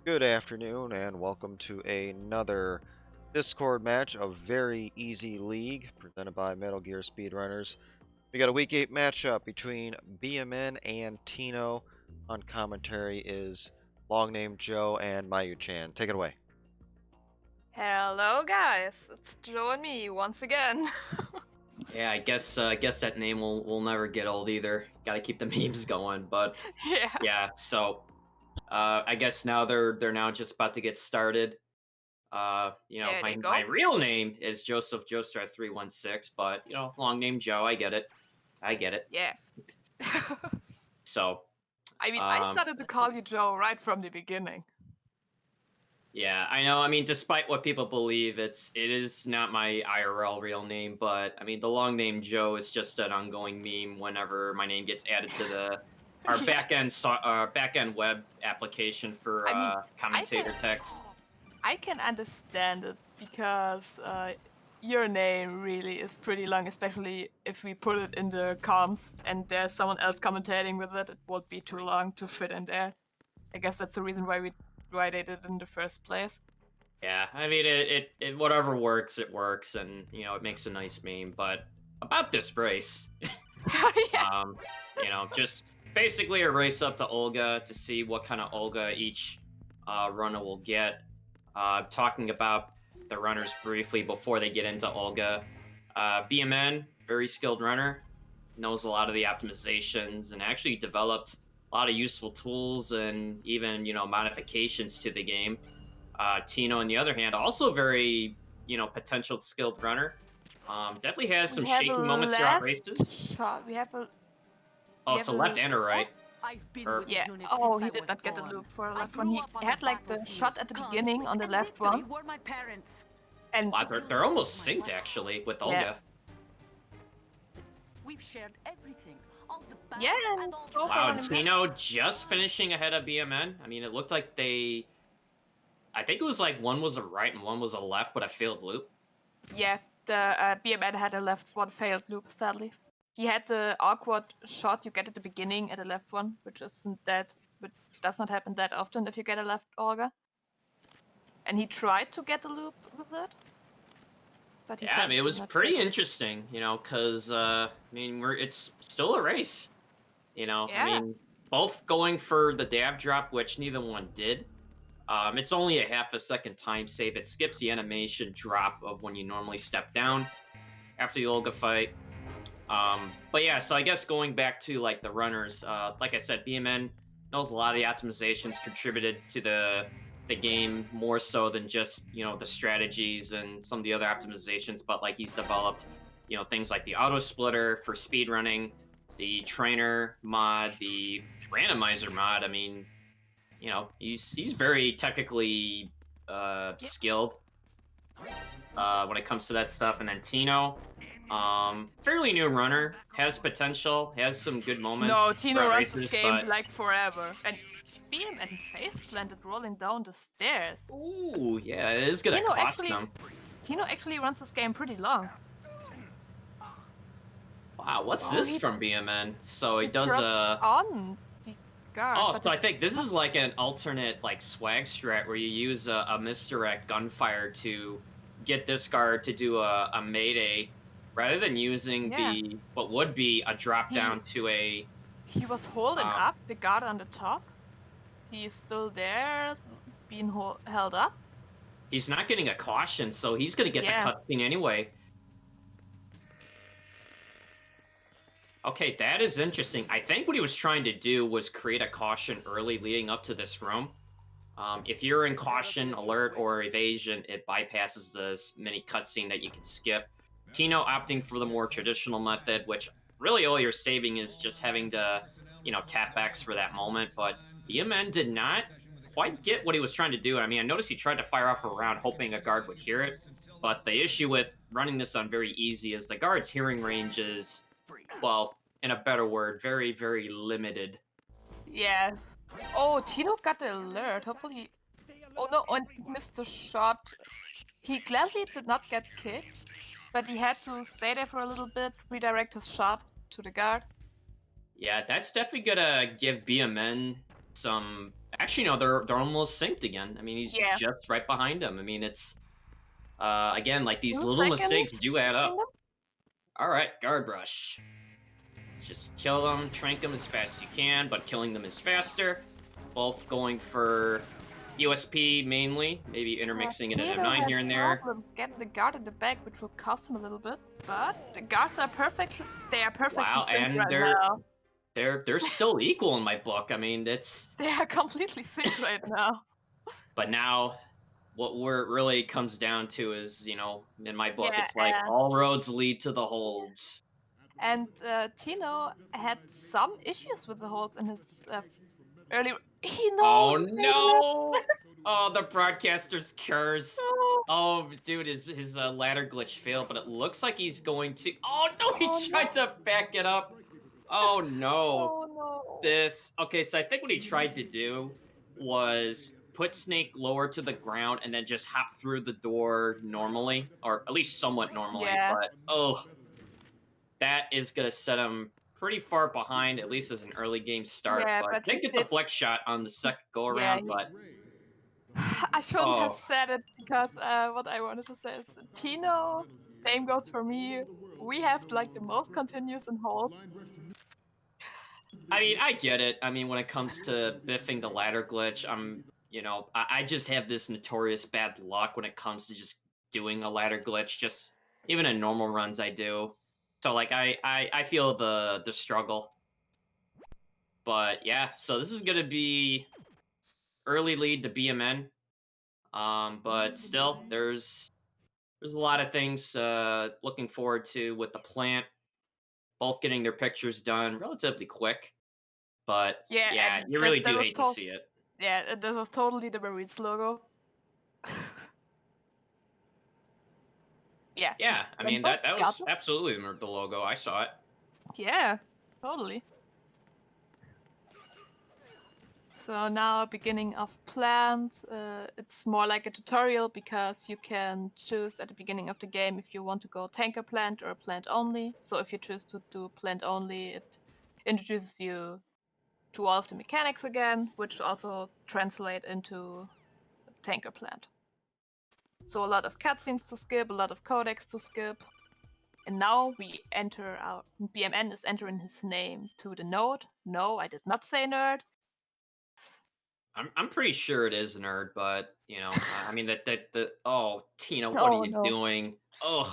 Good afternoon, and welcome to another Discord match of Very Easy League presented by Metal Gear Speedrunners. We got a Week 8 matchup between BMN and Tino. On commentary is Long Name Joe and Mayu-chan. Take it away. Hello guys, it's Joe and me once again. Yeah, I guess that name will never get old either. Got to keep the memes going, but Yeah. yeah. So, I guess now they're now just about to get started. There My they go. my real name is Joseph Joestar 316, but long name Joe. I get it. I get it. Yeah. So, I mean, I um, started to call you Joe right from the beginning. yeah, I know. I mean, despite what people believe, it is not my IRL real name, but I mean, the long name Joe is just an ongoing meme whenever my name gets added to our Yeah. backend web application for I mean, commentator text. I can understand it because your name really is pretty long, especially if we put it in the comms and there's someone else commentating with it. It won't be too long to fit in there. I guess that's the reason why they did it in the first place. Yeah, I mean, it whatever works, it works, and it makes a nice meme. But about this race, Yeah. just basically a race up to Olga to see what kind of Olga each runner will get. Talking about the runners briefly before they get into Olga. BMN, very skilled runner, knows a lot of the optimizations and actually developed a lot of useful tools and even modifications to the game. Tino, on the other hand, also very potential skilled runner. Definitely has some We have a shaky moments throughout left races. shot. We have a Oh, we it's have a left a and a right. I've been Or with Yeah. the unit Oh, since he I did was not get the born. loop for the I left one. grew He up on had the like the battlefield. shot at the beginning on the Conflict left and one, victory were my parents. and wow, they're almost synced actually with Olga. We've shared everything. All the bad yeah, and and all the go for Wow, one and in there. Tino just finishing ahead of BMN. I mean, it looked like I think it was like one was a right and one was a left, but a failed loop. Yeah, the BMN had a left one failed loop. Sadly, he had the awkward shot you get at the beginning at the left one, which does not happen that often if you get a left Olga. And he tried to get the loop with it, but he Yeah, I said mean, it did was not pretty get it. interesting, because I mean, it's still a race. I Yeah. mean, both going for the dav drop, which neither one did. It's only a half a second time save. It skips the animation drop of when you normally step down after the Olga fight. But yeah, so I guess going back to like the runners, like I said, BMN knows a lot of the optimizations contributed to the game more so than just the strategies and some of the other optimizations. But like he's developed things like the auto splitter for speedrunning, the trainer mod, the randomizer mod. I mean, he's very technically skilled when it comes to that stuff. And then Tino, fairly new runner, has potential, has some good moments No, Tino throughout runs this races, game but like forever. And BMN face planted rolling down the stairs. ooh, yeah, it is gonna cost them. Tino actually runs this game pretty long. Wow, what's Oh, this he- from BMN? So he does dropped a. on the guard. Oh, but so I think this is like an alternate like swag strat where you use a misdirect gunfire to get this guard to do a mayday rather than using Yeah. what would be a drop He- down to a. he was holding Um, up the guard on the top. He is still there, being held up. He's not getting a caution, so he's gonna get Yeah. the cutscene anyway. Okay, that is interesting. I think what he was trying to do was create a caution early leading up to this room. If you're in caution, alert, or evasion, it bypasses this mini cutscene that you can skip. Tino opting for the more traditional method, which really all you're saving is just having to, tap X for that moment. But BMN did not quite get what he was trying to do. I mean, I noticed he tried to fire off a round hoping a guard would hear it. But the issue with running this on very easy is the guard's hearing range is, well, in a better word, very, very limited. Yeah. Oh, Tino got the alert. Hopefully. Oh no, and missed the shot. He gladly did not get kicked, but he had to stay there for a little bit, redirect his shot to the guard. Yeah, that's definitely gonna give BMN some. Actually, no, they're almost synced again. I mean, he's Yeah. just right behind him. I mean, it's again like these 2 little mistakes seconds do add between up. them. All right, guard rush. Just kill them, trank them as fast as you can, but killing them is faster. Both going for USP mainly, maybe intermixing it in Tino M9 has here and there. problems getting the guard at the back, which will cost him a little bit. But the guards are perfect. They are perfectly Wow, synced and right now. they're still equal in my book. I mean, it's They are completely synced right now. but now what where it really comes down to is, in my book, Yeah, it's like all roads lead to the holds. and Tino had some issues with the holds in his early. He Oh knows. no! Oh, the broadcaster's curse. Oh, dude, his ladder glitch failed, but it looks like he's going to. Oh no, he Oh, tried to back it up. Oh no. Oh no. This. Okay, so I think what he tried to do was put Snake lower to the ground and then just hop through the door normally, or at least somewhat normally. Yeah. But oh, that is gonna set him pretty far behind, at least as an early game start. Yeah, But but did he get the did. flex shot on the second go Yeah, around, but I shouldn't have oh. said it because what I wanted to say is Tino. Same goes for me. We have like the most continuous in hold. I mean, I get it. I mean, when it comes to biffing the ladder glitch, I just have this notorious bad luck when it comes to just doing a ladder glitch. Just even in normal runs, I do. So like, I feel the struggle. But yeah, so this is gonna be early lead to BMN. But still, there's a lot of things looking forward to with the plant. Both getting their pictures done relatively quick. But Yeah, yeah, and you really do hate to see it. Yeah, that was totally the Marines logo. Yeah. Yeah, I When mean both that got was absolutely the logo. I saw it. Yeah, totally. So now beginning of plant, it's more like a tutorial because you can choose at the beginning of the game if you want to go tanker plant or plant only. So if you choose to do plant only, it introduces you to all of the mechanics again, which also translate into tanker plant. So a lot of cutscenes to skip, a lot of codecs to skip. And now we enter our BMN is entering his name to the node. No, I did not say nerd. I'm pretty sure it is nerd, but I mean that oh Tina, what are Oh you no. doing? Ugh.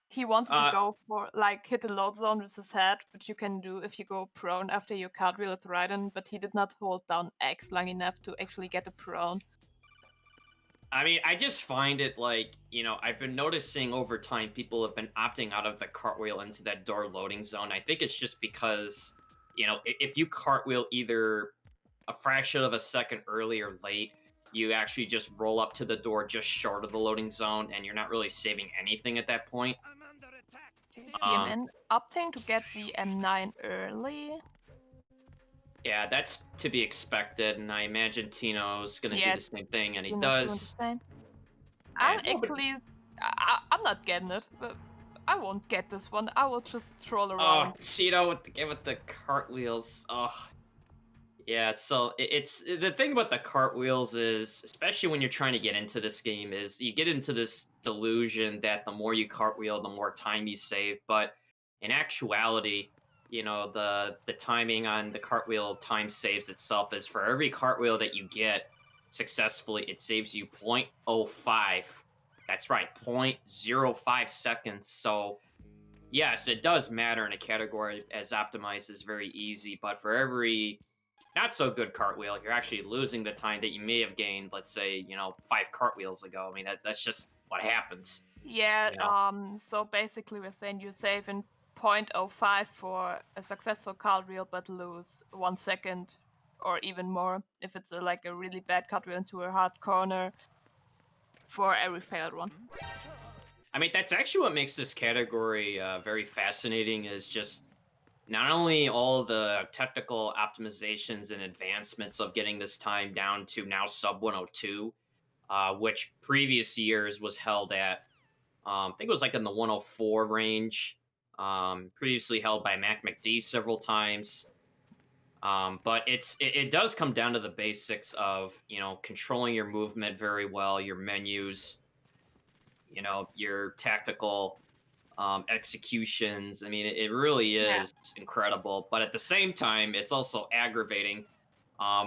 He wanted to Uh, go for like hit the load zone with his head, which you can do if you go prone after your cartwheel is ridden, but he did not hold down X long enough to actually get a prone. I mean, I just find it like, I've been noticing over time people have been opting out of the cartwheel into that door loading zone. I think it's just because, if you cartwheel either a fraction of a second early or late, you actually just roll up to the door just short of the loading zone and you're not really saving anything at that point. BMN opting to get the M9 early. Yeah, that's to be expected, and I imagine Tino's gonna do Yeah, the same thing, and he Tino's doing the does. same. I'm And actually, I'm not getting it, but I won't get this one. I will just troll oh, around. Tino with the cartwheels. Oh, yeah. So it's the thing about the cartwheels is, especially when you're trying to get into this game, is you get into this delusion that the more you cartwheel, the more time you save. But in actuality, the timing on the cartwheel time saves itself is for every cartwheel that you get successfully, it saves you 0.05. That's right, 0.05 seconds. So yes, it does matter in a category as optimize is very easy, but for every not so good cartwheel, you're actually losing the time that you may have gained, let's say, 5 cartwheels ago. I mean, that's just what happens. Yeah, You know? so basically we're saying you save in 0.05 for a successful cartwheel, but lose 1 second or even more if it's like a really bad cartwheel into a hard corner for every failed one. I mean, that's actually what makes this category very fascinating is just not only all the technical optimizations and advancements of getting this time down to now sub 102, which previous years was held at, I think it was like in the 104 range, previously held by Mac McD several times. But it does come down to the basics of controlling your movement very well, your menus, your tactical executions. I mean, it really Yeah. is incredible. But at the same time, it's also aggravating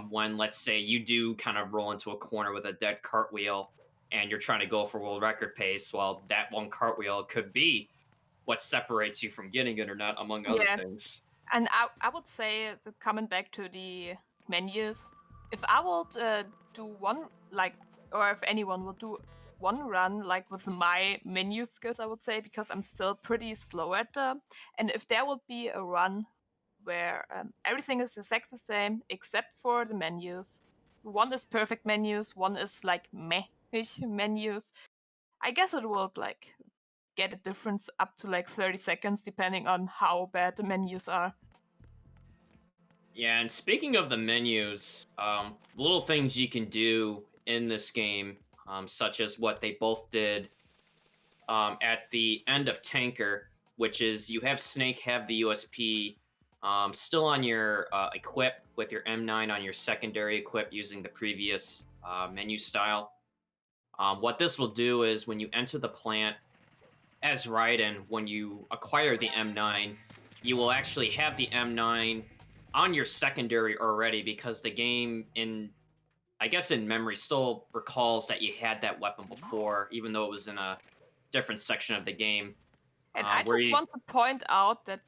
when, let's say, you do kind of roll into a corner with a dead cartwheel and you're trying to go for world record pace. Well, that one cartwheel could be what separates you from getting it or not, among other Yeah. things. And I would say, coming back to the menus, if I would do one, like, or if anyone would do one run, like with my menu skills, I would say, because I'm still pretty slow at them, and if there would be a run where everything is exactly the same except for the menus, one is perfect menus, one is like meh-ish menus, I guess it would like get a difference up to like 30 seconds depending on how bad the menus are. Yeah, and speaking of the menus, little things you can do in this game, such as what they both did at the end of Tanker, which is you have Snake have the USP still on your equip with your M9 on your secondary equip using the previous menu style. What this will do is when you enter the plant as Raiden, when you acquire the M9, you will actually have the M9 on your secondary already because the game I guess in memory still recalls that you had that weapon before, even though it was in a different section of the game. And I Where just you want to point out that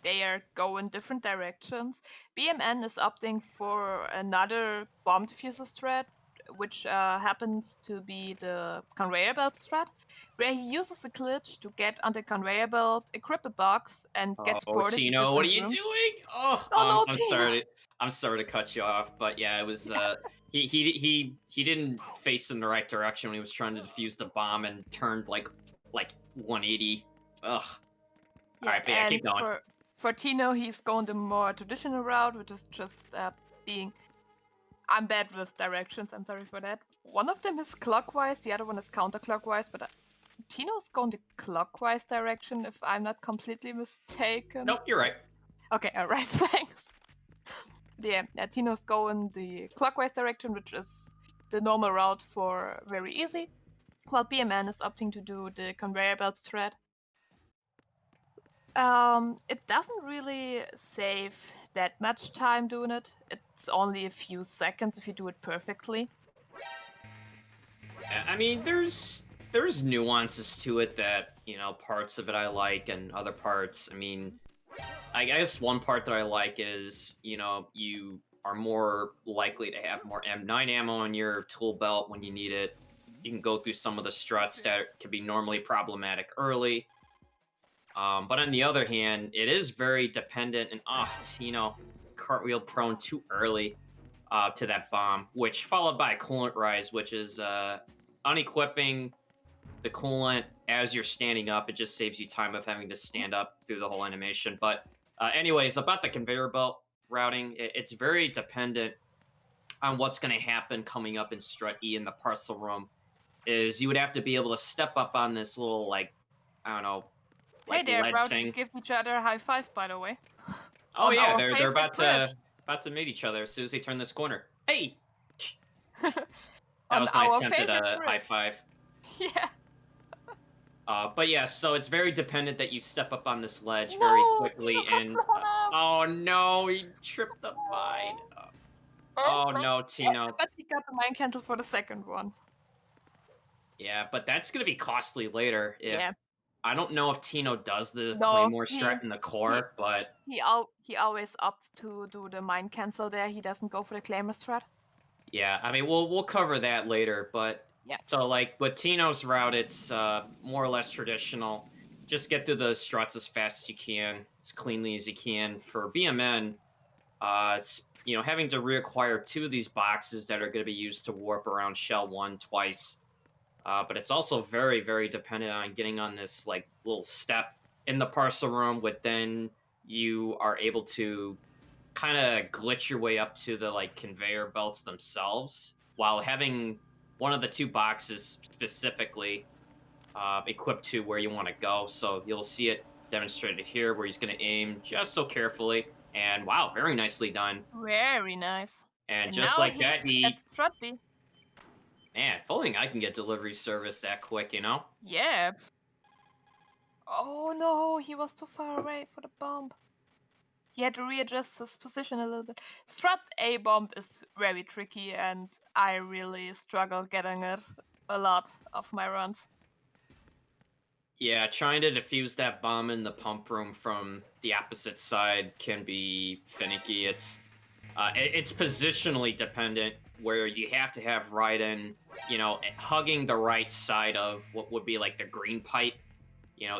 they are going different directions. BMN is opting for another bomb diffuser strat, which happens to be the conveyor belt strat, where he uses a glitch to get on the conveyor belt, equip a box, and get Oh, ported to Tino, what are different you rooms. doing? Oh, Oh no, I'm Tina! sorry. I'm sorry to cut you off, but yeah, it was he didn't face in the right direction when he was trying to defuse the bomb and turned like 180. Ugh. All Yeah, right, but yeah, and keep going. for Tino, he's going the more traditional route, which is just being. I'm bad with directions. I'm sorry for that. One of them is clockwise, the other one is counterclockwise, but Tino's going the clockwise direction, if I'm not completely mistaken. Nope, you're right. Okay, alright, thanks. Yeah, Tino's going the clockwise direction, which is the normal route for very easy, while BMN is opting to do the conveyor belt strat. It doesn't really save that much time doing it. It's only a few seconds if you do it perfectly. I mean, there's nuances to it that parts of it I like and other parts. I mean, I guess one part that I like is you are more likely to have more M9 ammo in your tool belt when you need it. You can go through some of the struts that can be normally problematic early. But on the other hand, it is very dependent and cartwheel prone too early to that bomb, which followed by a coolant rise, which is unequipping the coolant as you're standing up. It just saves you time of having to stand up through the whole animation. But anyways, about the conveyor belt routing, it's very dependent on what's going to happen coming up in strut E in the parcel room. Is you would have to be able to step up on this little I don't know, Hey, they're ledge about to thing. give each other a high five, by the way. Oh On yeah, our they're favorite bridge. about to meet each other as soon as they turn this corner. Hey, that On was my our attempted favorite high bridge. five. Yeah. But yeah, so it's very dependent that you step up on this ledge very No, quickly. Tino got And blown up. oh no, he tripped the vine. Oh no, Tino. But he got the mind cancel for the second one. Yeah, but that's gonna be costly later. If Yeah. I don't know if Tino does the No, Claymore strat in the he core, but he always opts to do the mind cancel there. He doesn't go for the claimer strat. yeah, I mean we'll cover that later. But Yeah. so like with Tino's route, it's more or less traditional. Just get through the struts as fast as you can, as cleanly as you can. For BMN, it's having to reacquire 2 of these boxes that are going to be used to warp around Shell 1 twice. But it's also very, very dependent on getting on this like little step in the parcel room, with then you are able to kind of glitch your way up to the like conveyor belts themselves while having one of the 2 boxes specifically equipped to where you want to go. So you'll see it demonstrated here where he's going to aim just so carefully And wow, very nicely done. Very nice. And And just now like that, that's Strutby. man, if only I can get delivery service that quick, you know? Yeah. Oh no, he was too far away for the bomb. He had to readjust his position a little bit. Strut A bomb is very tricky, and I really struggle getting it a lot of my runs. Yeah, trying to defuse that bomb in the pump room from the opposite side can be finicky. It's positionally dependent, where you have to have Raiden, hugging the right side of what would be like the green pipe.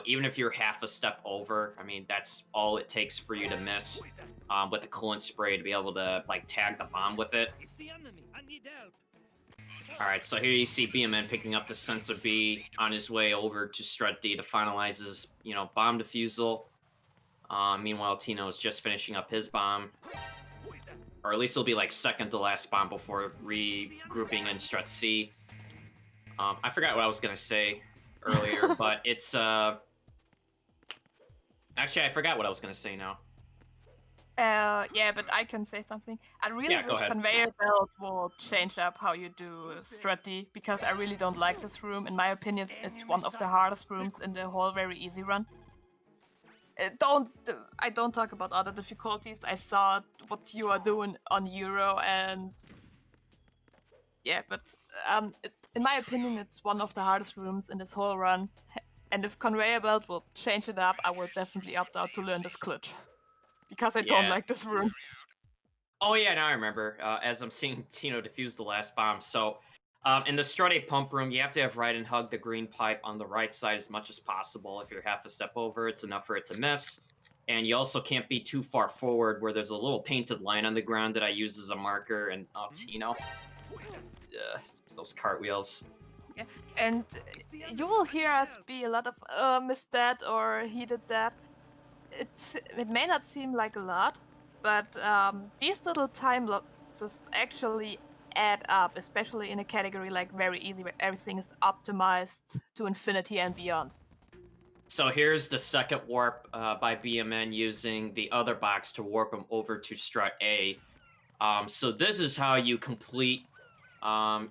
Even if you're half a step over, I mean, that's all it takes for you to miss with the coolant spray to be able to like tag the bomb with it. It's the enemy. I need help. All right, so here you see BMN picking up the Sensor B on his way over to Strut D to finalize his, bomb defusal. Meanwhile, Tino is just finishing up his bomb, or at least it'll be like second to last bomb before regrouping in Strut C. I forgot what I was gonna say earlier, but it's actually I forgot what I was gonna say now. Yeah, but I can say something. I really Yeah, go wish ahead. Conveyor Belt will change up how you do Strutty, because I really don't like this room. In my opinion, it's one of the hardest rooms in the whole very easy run. I don't talk about other difficulties. I saw what you are doing on Euro, and yeah, but in my opinion, it's one of the hardest rooms in this whole run. And if Conveyor Belt will change it up, I will definitely opt out to learn this glitch, because I don't Yeah. like this room. Oh yeah, now I remember. As I'm seeing Tino defuse the last bomb. So, in the Strut A pump room, you have to have Raiden hug the green pipe on the right side as much as possible. If you're half a step over, it's enough for it to miss. And you also can't be too far forward, where there's a little painted line on the ground that I use as a marker. And Tino, those cartwheels. And you will hear us be a lot of missed that or he did that. It may not seem like a lot, but these little time losses actually add up, especially in a category like very easy, where everything is optimized to infinity and beyond. So here's the second warp by BMN using the other box to warp him over to Strut A. So this is how you complete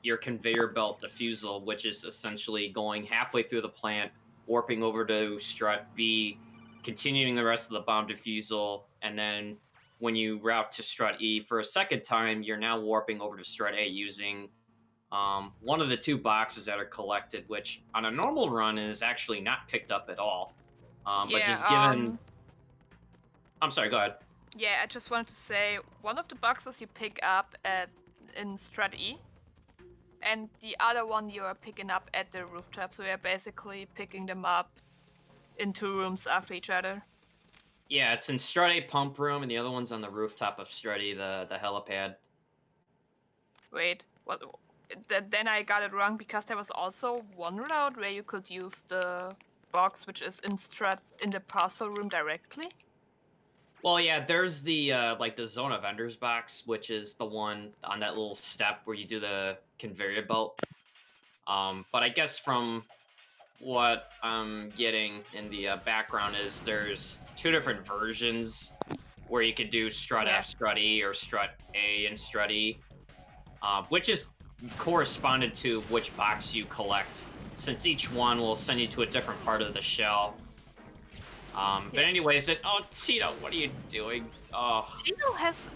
your conveyor belt defusal, which is essentially going halfway through the plant, warping over to Strut B, continuing the rest of the bomb defusal, and then when you route to Strut E for a second time, you're now warping over to Strut A using one of the two boxes that are collected, which on a normal run is actually not picked up at all. But just given... I'm sorry, go ahead. Yeah, I just wanted to say, one of the boxes you pick up in Strat E, and the other one you are picking up at the rooftop, so you're basically picking them up in two rooms after each other. Yeah, it's in Strut A pump room, and the other one's on the rooftop of Strut E, the helipad. Wait, what? Then I got it wrong, because there was also one route where you could use the box which is in the parcel room directly. Well, yeah, there's the like the Zone of Vendors box, which is the one on that little step where you do the conveyor belt. But I guess from what I'm getting in the background is there's two different versions where you could do Strut F, Strut E, or Strut A and Strut E, which is corresponded to which box you collect, since each one will send you to a different part of the shell. But anyways, Tino, what are you doing? Oh, Tino has.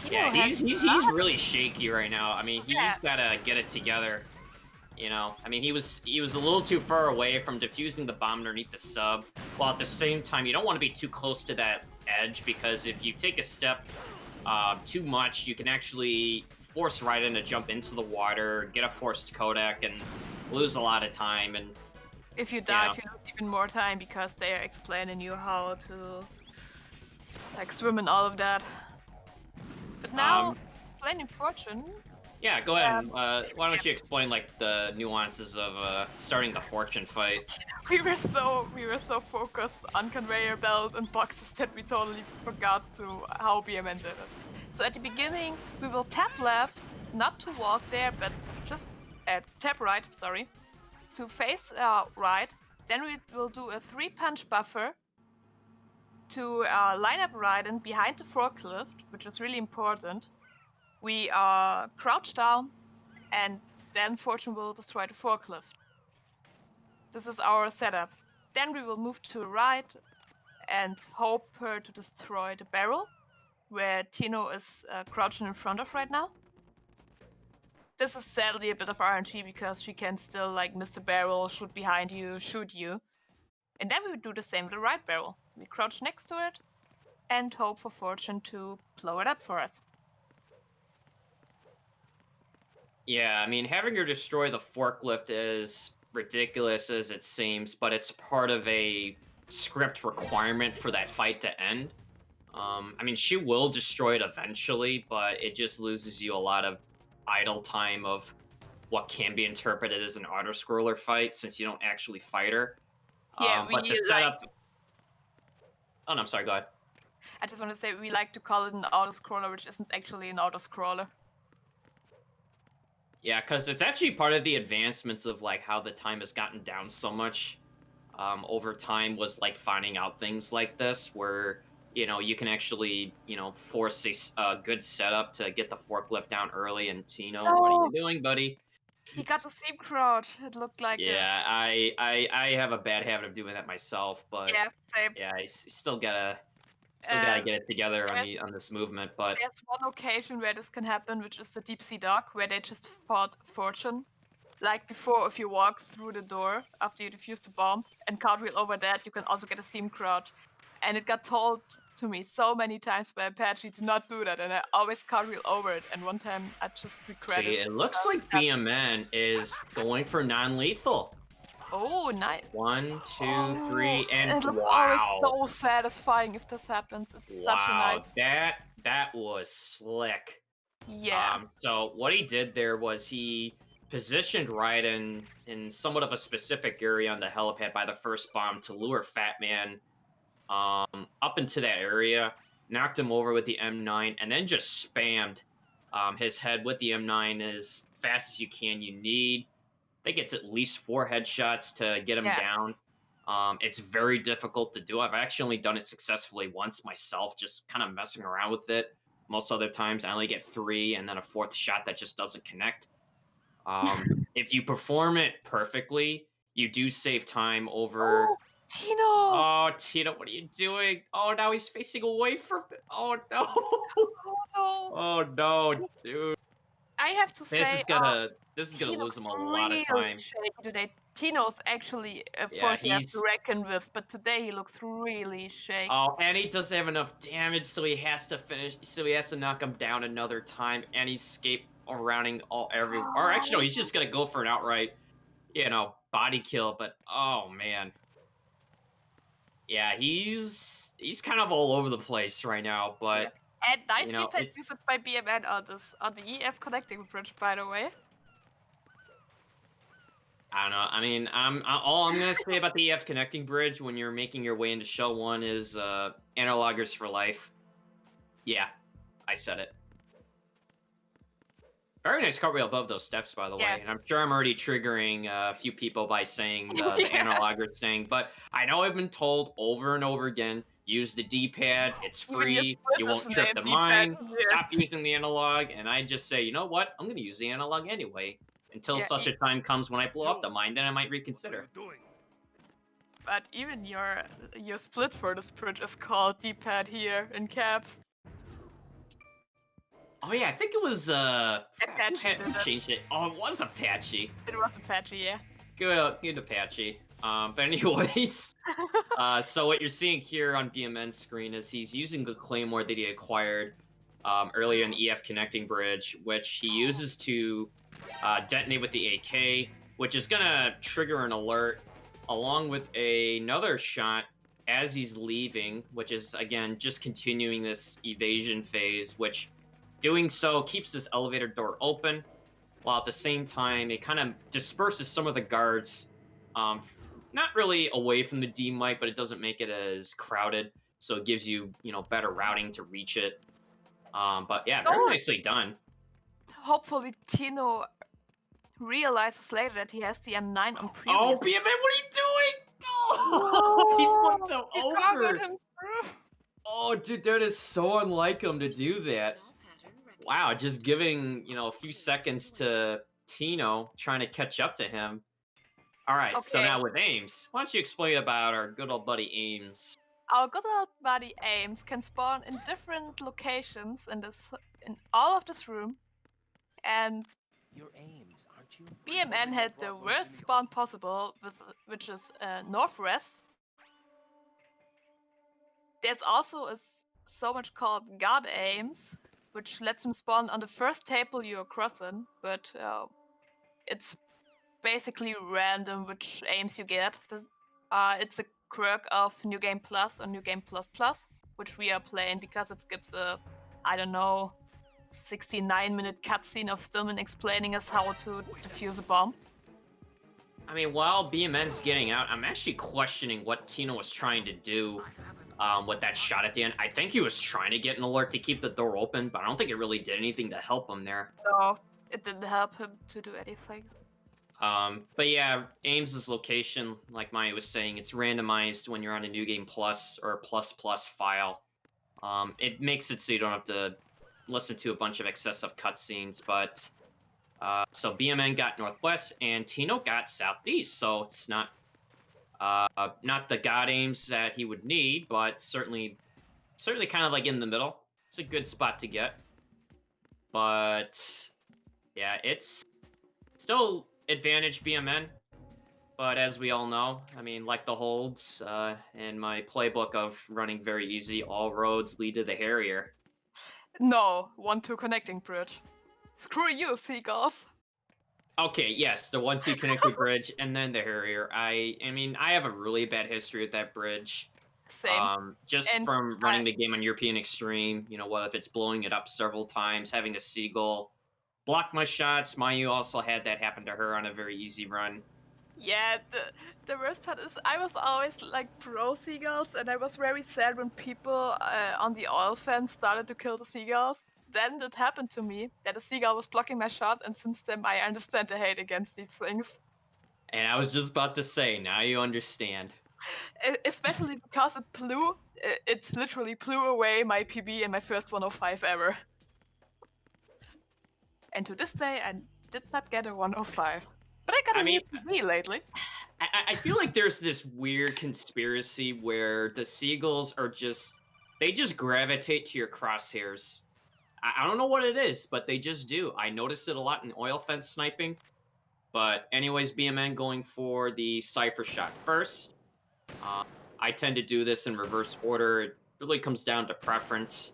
He's really shaky right now. I mean, he's gotta get it together. I mean, he was a little too far away from defusing the bomb underneath the sub, while at the same time, you don't want to be too close to that edge, because if you take a step too much, you can actually force Raiden to jump into the water, get a forced Kodak, and lose a lot of time. And if you die, you lose even more time, because they are explaining you how to like swim and all of that. But now, explaining Fortune. Yeah, go ahead. Why don't you explain like the nuances of starting the Fortune fight? We were so focused on conveyor belt and boxes that we totally forgot how BMN did it. So at the beginning, we will tap left, not to walk there, but just tap right. Sorry, to face right. Then we will do a 3-punch buffer. to line up Raiden behind the forklift, which is really important. We crouch down, and then Fortune will destroy the forklift. This is our setup. Then we will move to the right and hope her to destroy the barrel, where Tino is crouching in front of right now. This is sadly a bit of RNG because she can still like miss the barrel, shoot behind you, shoot you. And then we would do the same with the right barrel. We crouch next to it and hope for Fortune to blow it up for us. Yeah, I mean, having her destroy the forklift is ridiculous as it seems, but it's part of a script requirement for that fight to end. I mean, she will destroy it eventually, but it just loses you a lot of idle time of what can be interpreted as an auto-scroller fight since you don't actually fight her. Yeah, But the setup... Oh, no, I'm sorry, go ahead. I just want to say we like to call it an auto-scroller, which isn't actually an auto-scroller. Yeah, because it's actually part of the advancements of like how the time has gotten down so much over time was like finding out things like this where you can actually force a good setup to get the forklift down early. And Tino, what are you doing, buddy? He got the seam crowd. It looked like it. Yeah, I have a bad habit of doing that myself, but Yeah, same. yeah, I still gotta get it together on this movement. But There's one occasion where this can happen, which is the deep sea dock, where they just fought Fortune. Like before, if you walk through the door after you defuse the bomb and cartwheel over that, you can also get a seam crouch. And it got told to me so many times by Apache to not do that, and I always cartwheel over it. And one time I just regretted. see, it looks like BMN is going for non-lethal. Oh, nice. 1, 2, 3, and it looks wow! always so satisfying if this happens. It's such a nice. That was slick. Yeah. So what he did there was he positioned Raiden in somewhat of a specific area on the helipad by the first bomb to lure Fat Man up into that area, knocked him over with the M9, and then just spammed his head with the M9 as fast as you can. You need, I think it's at least 4 headshots to get him down. It's very difficult to do. I've actually only done it successfully once myself, just kind of messing around with it. Most other times I only get 3 and then a 4th shot that just doesn't connect. If you perform it perfectly, you do save time over... Oh, Tino! Oh, Tino, what are you doing? Oh, now he's facing away from it. Oh, no. Oh, no. Oh, no, dude. I have to say... This is gonna lose him a lot of time. Shaky today. Tino's actually a force you have to reckon with, but today he looks really shaky. Oh, and he doesn't have enough damage, so he has to finish. So he has to knock him down another time, and he's escape arounding everywhere. Or actually, no, he's just gonna go for an outright, body kill. But oh man, yeah, he's kind of all over the place right now. But and nicely used by BMN on the EF connecting bridge, by the way. I don't know. I mean, all I'm gonna say about the EF connecting bridge when you're making your way into Shell 1 is analoggers for life. Yeah, I said it. Very nice cartwheel above those steps, by the way. And I'm sure I'm already triggering a few people by saying the analoggers thing, but I know I've been told over and over again, use the D-pad, it's free, you won't trip the mine, stop using the analog, and I just say, you know what, I'm gonna use the analog anyway. Until such a time comes when I blow up the mine, then I might reconsider. But even your split for this bridge is called D-pad here in caps. Oh yeah, I think it was Apache. Who changed it? Oh, it was Apache. It was Apache, yeah. Good Apache. But anyways, so what you're seeing here on BMN's screen is he's using the Claymore that he acquired earlier in the EF connecting bridge, which he uses to detonate with the AK, which is gonna trigger an alert, along with another shot as he's leaving, which is again just continuing this evasion phase, which doing so keeps this elevator door open, while at the same time it kind of disperses some of the guards, not really away from the D mic, but it doesn't make it as crowded, so it gives you better routing to reach it. But yeah, very nicely done. Hopefully Tino realizes later that he has the M9 on previous. Oh, BMN, what are you doing? Oh, he flipped him over. Him through. Oh, dude, that is so unlike him to do that. Wow, just giving, a few seconds to Tino, trying to catch up to him. All right, so Okay. now with Ames, why don't you explain about our good old buddy Ames? Our good old buddy Ames can spawn in different locations in all of this room, and Your aims, aren't you? BMN had the worst spawn possible, which is northwest. There's also so much called God Ames, which lets him spawn on the first table you're crossing, but it's basically random which aims you get. It's a quirk of New Game Plus or New Game Plus Plus, which we are playing because it skips a, I don't know, 69-minute cutscene of Stillman explaining us how to defuse a bomb. I mean, while BMN's getting out, I'm actually questioning what Tino was trying to do with that shot at the end. I think he was trying to get an alert to keep the door open, but I don't think it really did anything to help him there. So it didn't help him to do anything. But yeah, Ames' location, like Maya was saying, it's randomized when you're on a New Game Plus or Plus Plus file. It makes it so you don't have to listen to a bunch of excessive cutscenes, but so BMN got northwest and Tino got southeast, so it's not the god aims that he would need, but certainly kind of like in the middle. It's a good spot to get. But yeah, it's still advantage BMN. But as we all know, I mean, like the holds in my playbook of running very easy, all roads lead to the Harrier. No, 1-2 connecting bridge. Screw you, seagulls. Okay, yes, the 1-2 connected bridge, and then the Harrier. I mean, I have a really bad history with that bridge. Same. Just And from running the game on European Extreme, what if it's blowing it up several times, having a seagull block my shots. Mayu also had that happen to her on a very easy run. Yeah, the worst part is I was always like pro seagulls, and I was very sad when people on the oil fence started to kill the seagulls. Then it happened to me that a seagull was blocking my shot, and since then I understand the hate against these things. And I was just about to say, now you understand. Especially because it literally blew away my PB and my first 105 ever. And to this day, I did not get a 105. But I got a new PB lately. I feel like there's this weird conspiracy where the seagulls are they just gravitate to your crosshairs. I don't know what it is, but they just do. I noticed it a lot in oil fence sniping. But anyways, BMN going for the Cypher shot first. I tend to do this in reverse order. It really comes down to preference.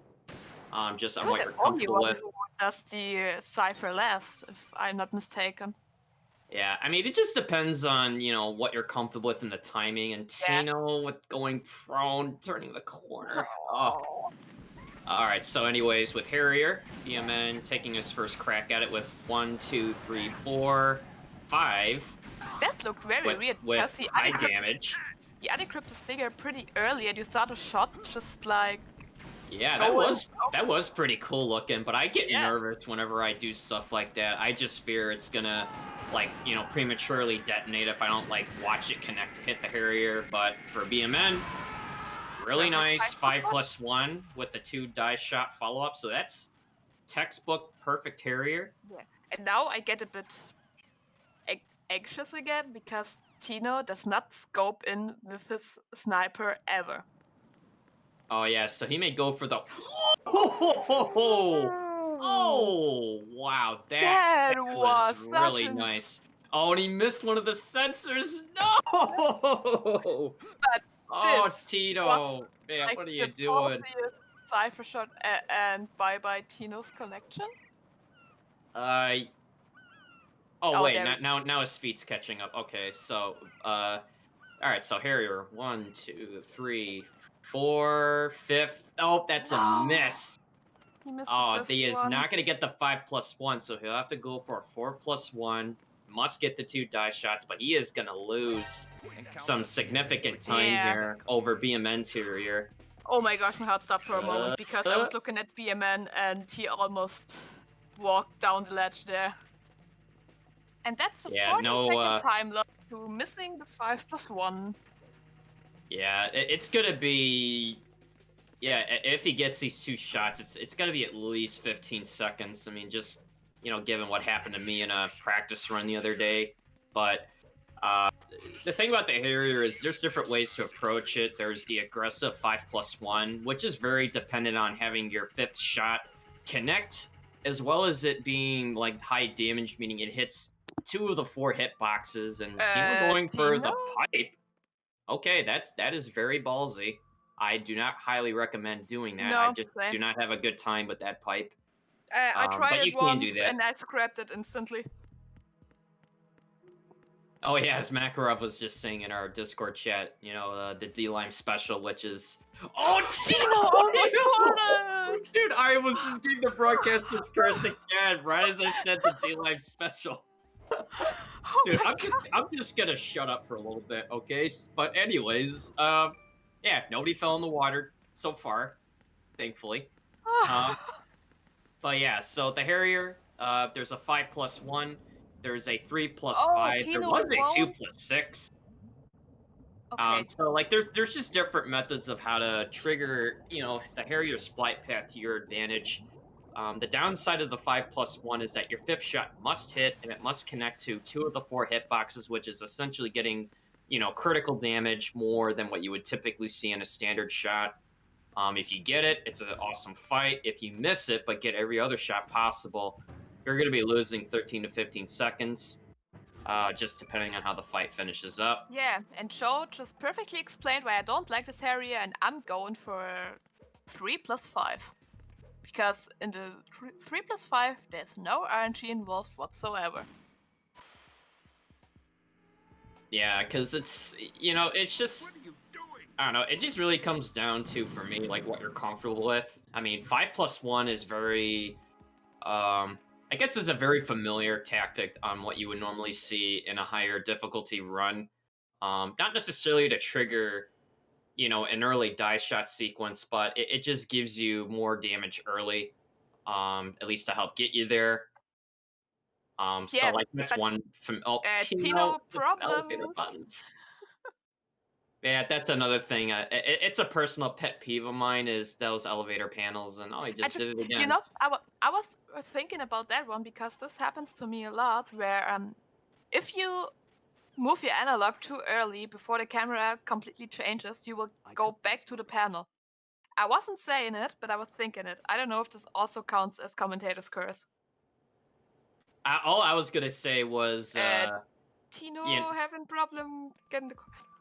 Just on what you're comfortable with. Who does the Cypher last, if I'm not mistaken. Yeah, I mean, it just depends on, what you're comfortable with and the timing. And Tino with going prone, turning the corner. Oh. All right, so anyways, with Harrier, BMN taking his first crack at it with 1, 2, 3, 4, 5. That looked very weird with high damage. He unequipped the stinger pretty early, and you saw the shot just like. Yeah, that was pretty cool looking, but I get nervous whenever I do stuff like that. I just fear it's gonna, prematurely detonate if I don't, watch it connect to hit the Harrier. But for BMN, really nice 5+1 with the 2 die shot follow-up, so that's textbook perfect Harrier. Yeah, and now I get a bit anxious again because Tino does not scope in with his sniper ever. Oh yeah, so he may go for the. Oh wow, that was really nice. Oh, and he missed one of the sensors. No. But Tino, man, what are you doing? Cypher shot and bye Tino's connection. Oh wait, now his feet's catching up. Okay, so all right, so Harrier, 1, 2, 3, 4, 5th. Oh, that's a miss. He missed he is not gonna get the 5+1, so he'll have to go for a 4+1. Must get the 2 die shots, but he is gonna lose some significant time here over BMN's Harrier. Oh my gosh, my heart stopped for a moment because I was looking at BMN and he almost walked down the ledge there. And that's the 42nd time lost to missing the 5+1. Yeah, it's gonna be. Yeah, if he gets these 2 shots, it's got to be at least 15 seconds. I mean, just given what happened to me in a practice run the other day. But uh, the thing about the Harrier is there's different ways to approach it. There's the aggressive 5+1, which is very dependent on having your 5th shot connect, as well as it being like high damage, meaning it hits 2 of the 4 hit boxes. And Tino going for the pipe. Okay, that is very ballsy. I do not highly recommend doing that. I No, just same. do not have a good time with that pipe. I tried but it you can do once that. and I scrapped it instantly. Oh yeah, as Makarov was just saying in our Discord chat, the D-Lime special, which is... Oh, Tino almost caught it! Dude, I was just getting the broadcaster's curse again, right as I said the D-Lime special. Dude, I'm just gonna shut up for a little bit, okay? But anyways, yeah, nobody fell in the water so far, thankfully. But yeah, so the Harrier, there's a 5+1, there's a 3+5, there Tino was a won't. 2+6. Okay. So like there's just different methods of how to trigger, the Harrier's flight path to your advantage. The downside of the 5+1 is that your 5th shot must hit and it must connect to 2 of the 4 hitboxes, which is essentially getting, critical damage more than what you would typically see in a standard shot. If you get it, it's an awesome fight. If you miss it, but get every other shot possible, you're going to be losing 13 to 15 seconds, just depending on how the fight finishes up. Yeah, and Joe just perfectly explained why I don't like this Harrier, and I'm going for 3+5. Because in the 3+5, there's no RNG involved whatsoever. Yeah, because it's, it's just... I don't know. It just really comes down to, for me, like what you're comfortable with. I mean, 5+1 is very, I guess it's a very familiar tactic on what you would normally see in a higher difficulty run. Not necessarily to trigger, an early die shot sequence, but it just gives you more damage early, at least to help get you there. So Yeah, like that's one from Tino elevator problems. buttons. Yeah, that's another thing. It's a personal pet peeve of mine is those elevator panels, and he just did it again. I was thinking about that one because this happens to me a lot. Where if you move your analog too early before the camera completely changes, you will go back to the panel. I wasn't saying it, but I was thinking it. I don't know if this also counts as commentator's curse. All I was gonna say was Tino yeah, having problem getting the.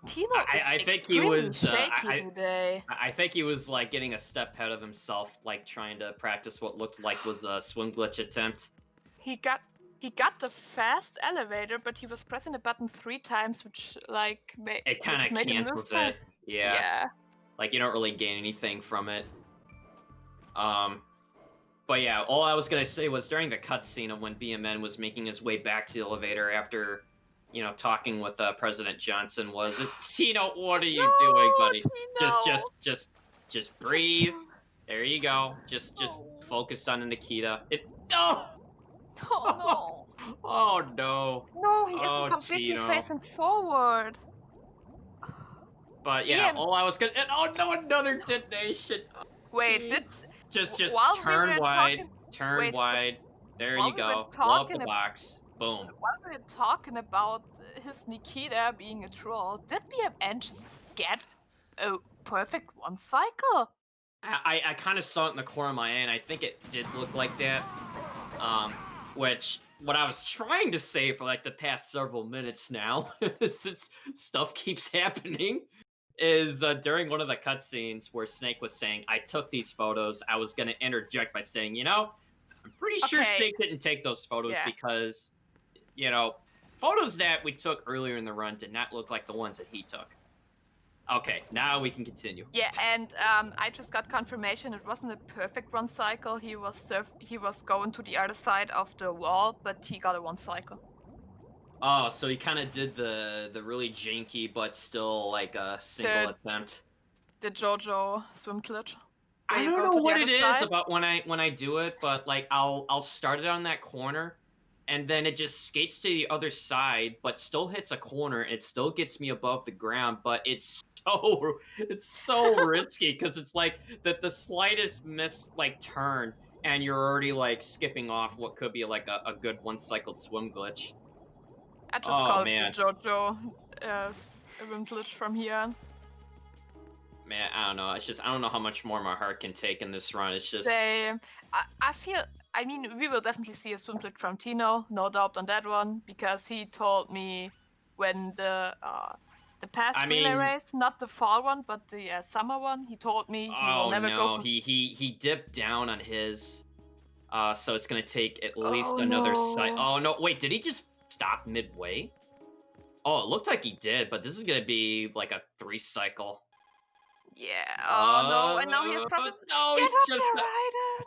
Tino I is think he extremely was shaky today. I think he was like getting a step ahead of himself, like trying to practice what looked like was a swim glitch attempt. He got the fast elevator, but he was pressing the button 3 times, which It kind of cancels it. Yeah. Like you don't really gain anything from it. But yeah, all I was gonna say was during the cutscene of when BMN was making his way back to the elevator after, talking with President Johnson, was it? Tino, what are you doing, buddy? Tino! Just breathe. There you go. Just focus on Nikita. No. Oh no! Oh no! No, he isn't completely Tino. facing forward. But yeah, all I was gonna. And, oh no! Another detonation. Wait, just while turn we were wide. talking- Turn wait, wide. There while you we go. were Blow up talking the box. Boom. While we were talking about his Nikita being a troll, did BMN just get a perfect 1 cycle? I kind of saw it in the corner of my eye, and I think it did look like that. Which what I was trying to say for like the past several minutes now, since stuff keeps happening, is during one of the cutscenes where Snake was saying, "I took these photos." I was gonna interject by saying, I'm pretty sure Snake didn't take those photos because, photos that we took earlier in the run did not look like the ones that he took. Okay, now we can continue. Yeah, and I just got confirmation it wasn't a perfect 1 cycle. He was going to the other side of the wall, but he got a 1 cycle. Oh, so he kind of did the really janky but still like a single attempt. The JoJo swim glitch. I don't know what it is about when I do it, but like I'll start it on that corner, and then it just skates to the other side, but still hits a corner. It still gets me above the ground, but it's so risky because it's like the slightest turn, and you're already like skipping off what could be like a good one cycled swim glitch. I just Oh call it the man, JoJo swim glitch from here on. man, I don't know. It's just I don't know how much more my heart can take in this run. It's just Same. I feel. I mean, we will definitely see a swim glitch from Tino, no doubt on that one, because he told me when the past I relay mean, race, not the fall one, but the summer one, he told me he will oh never go no, for. he dipped down on his. So it's gonna take at Oh least another cycle. no. Oh no, wait, did he just stop midway? Oh, it looked like he did, but this is gonna be like a 3 cycle. Yeah. Oh no. And now he has problem. No, Get he's up just. there, Raiden.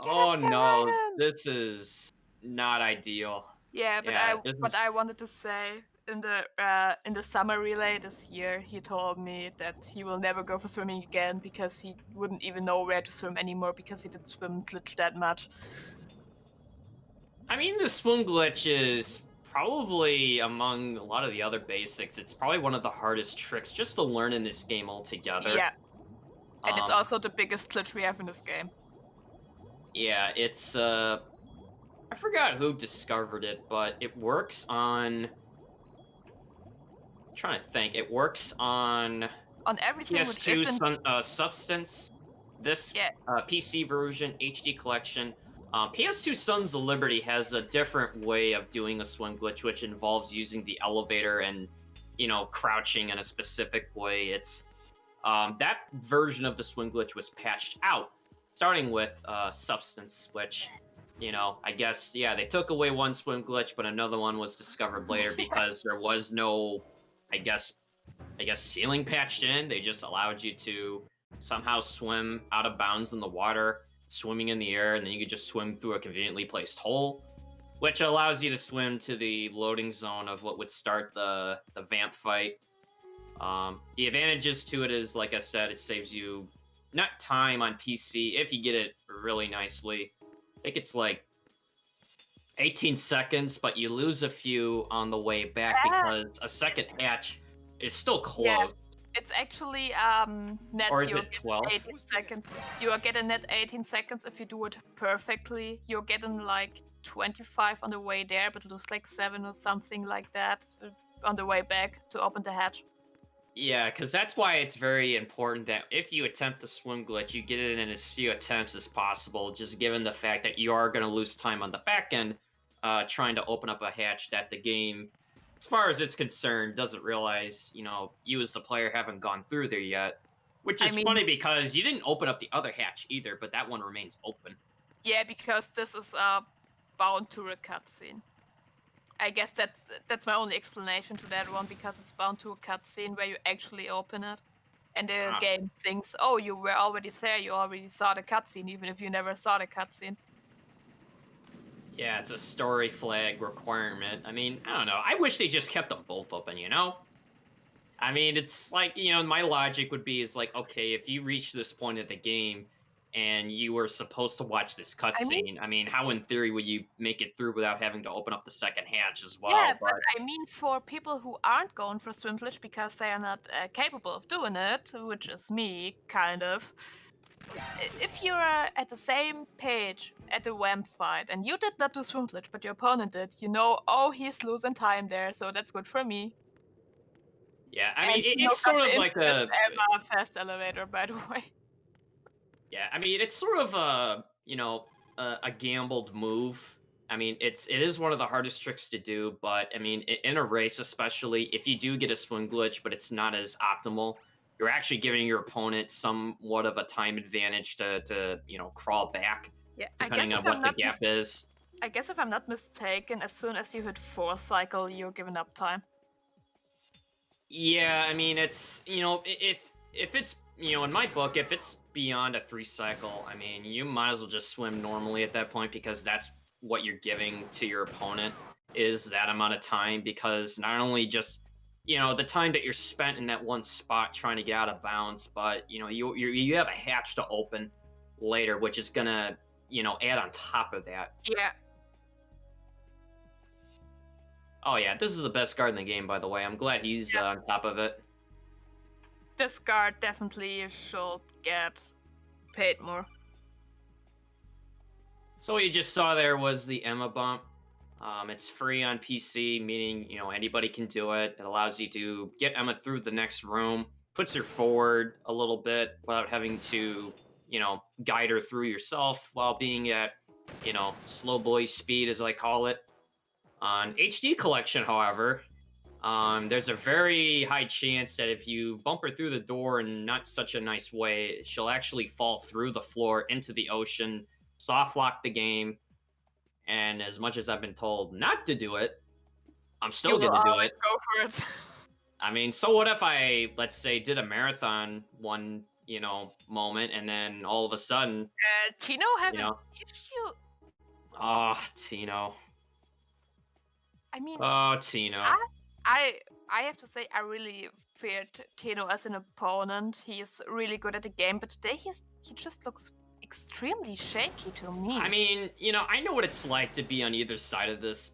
Get Oh up there, no, Raiden. this is not ideal. Yeah, but Yeah, this is. I wanted to say in the summer relay this year, he told me that he will never go for swimming again because he wouldn't even know where to swim anymore because he didn't swim glitch that much. I mean, the swim glitch is probably among a lot of the other basics. It's probably one of the hardest tricks just to learn in this game altogether. Yeah, and it's Um, also the biggest glitch we have in this game. yeah, it's I forgot who discovered it, but it works on. I'm trying to think. It works on On everything which PS2 isn't. Substance, this Yeah, PC version, HD collection. PS2 Sons of Liberty has a different way of doing a swim glitch, which involves using the elevator and, crouching in a specific way. It's that version of the swim glitch was patched out, starting with Substance, which, I guess, yeah, they took away one swim glitch, but another one was discovered later yeah, because there was no, I guess, ceiling patched in. They just allowed you to somehow swim out of bounds in the water, swimming in the air, and then you could just swim through a conveniently placed hole, which allows you to swim to the loading zone of what would start the vamp fight. The advantages to it is, like I said, it saves you not time on PC if you get it really nicely. I think it's like 18 seconds, but you lose a few on the way back because a second hatch is still yeah. closed. It's actually net. Or is You'll it 12? 18 seconds. You are getting net 18 seconds if you do it perfectly. You're getting like 25 on the way there, but lose like 7 or something like that on the way back to open the hatch. Yeah, because that's why it's very important that if you attempt the swim glitch, you get it in as few attempts as possible, just given the fact that you are going to lose time on the back end trying to open up a hatch that the game, as far as it's concerned, doesn't realize, you as the player haven't gone through there yet. Which I is mean- funny because you didn't open up the other hatch either, but that one remains open. Yeah, because this is bound to a cutscene. I guess that's my only explanation to that one, because it's bound to a cutscene where you actually open it. And the Ah. game thinks, oh, you were already there, you already saw the cutscene, even if you never saw the cutscene. Yeah, it's a story flag requirement. I mean, I don't know. I wish they just kept them both open, I mean, it's like, my logic would be is like, okay, if you reach this point of the game and you were supposed to watch this cutscene, I mean, how in theory would you make it through without having to open up the second hatch as well? Yeah, but I mean, for people who aren't going for swim glitch because they are not capable of doing it, which is me, kind of. If you're at the same page at the WAMP fight and you did not do swim glitch, but your opponent did, oh, he's losing time there, so that's good for me. Yeah, I And mean, Tino it's got sort the of like infinite ever fast elevator, by the way. yeah, I mean, it's sort of a gambled move. I mean, it is one of the hardest tricks to do, but I mean, in a race, especially if you do get a swim glitch, but it's not as optimal, you're actually giving your opponent somewhat of a time advantage to crawl back, Yeah, depending on what the gap is. I guess if I'm not mistaken, as soon as you hit 4th cycle, you're giving up time. Yeah, I mean, it's if it's in my book, if it's beyond a 3 cycle, I mean, you might as well just swim normally at that point because that's what you're giving to your opponent is that amount of time, because not only just the time that you're spent in that one spot trying to get out of bounds, but you have a hatch to open later, which is gonna add on top of that. Yeah. Oh yeah, this is the best guard in the game, by the way. I'm glad he's on top of it. This guard definitely should get paid more. So what you just saw there was the Emma bump. It's free on PC, meaning anybody can do it. It allows you to get Emma through the next room, puts her forward a little bit without having to guide her through yourself while being at slow boy speed, as I call it. On HD collection, however, there's a very high chance that if you bump her through the door in not such a nice way, she'll actually fall through the floor into the ocean, soft lock the game. And as much as I've been told not to do it, I'm still You will going to do always it. go for it. I mean, so what if I, let's say, did a marathon one, moment, and then all of a sudden, Tino have you an know, issue. oh, Tino. I mean, Oh, Tino. I have to say I really feared Tino as an opponent. He is really good at the game, but today he just looks extremely shaky to me. I mean, I know what it's like to be on either side of this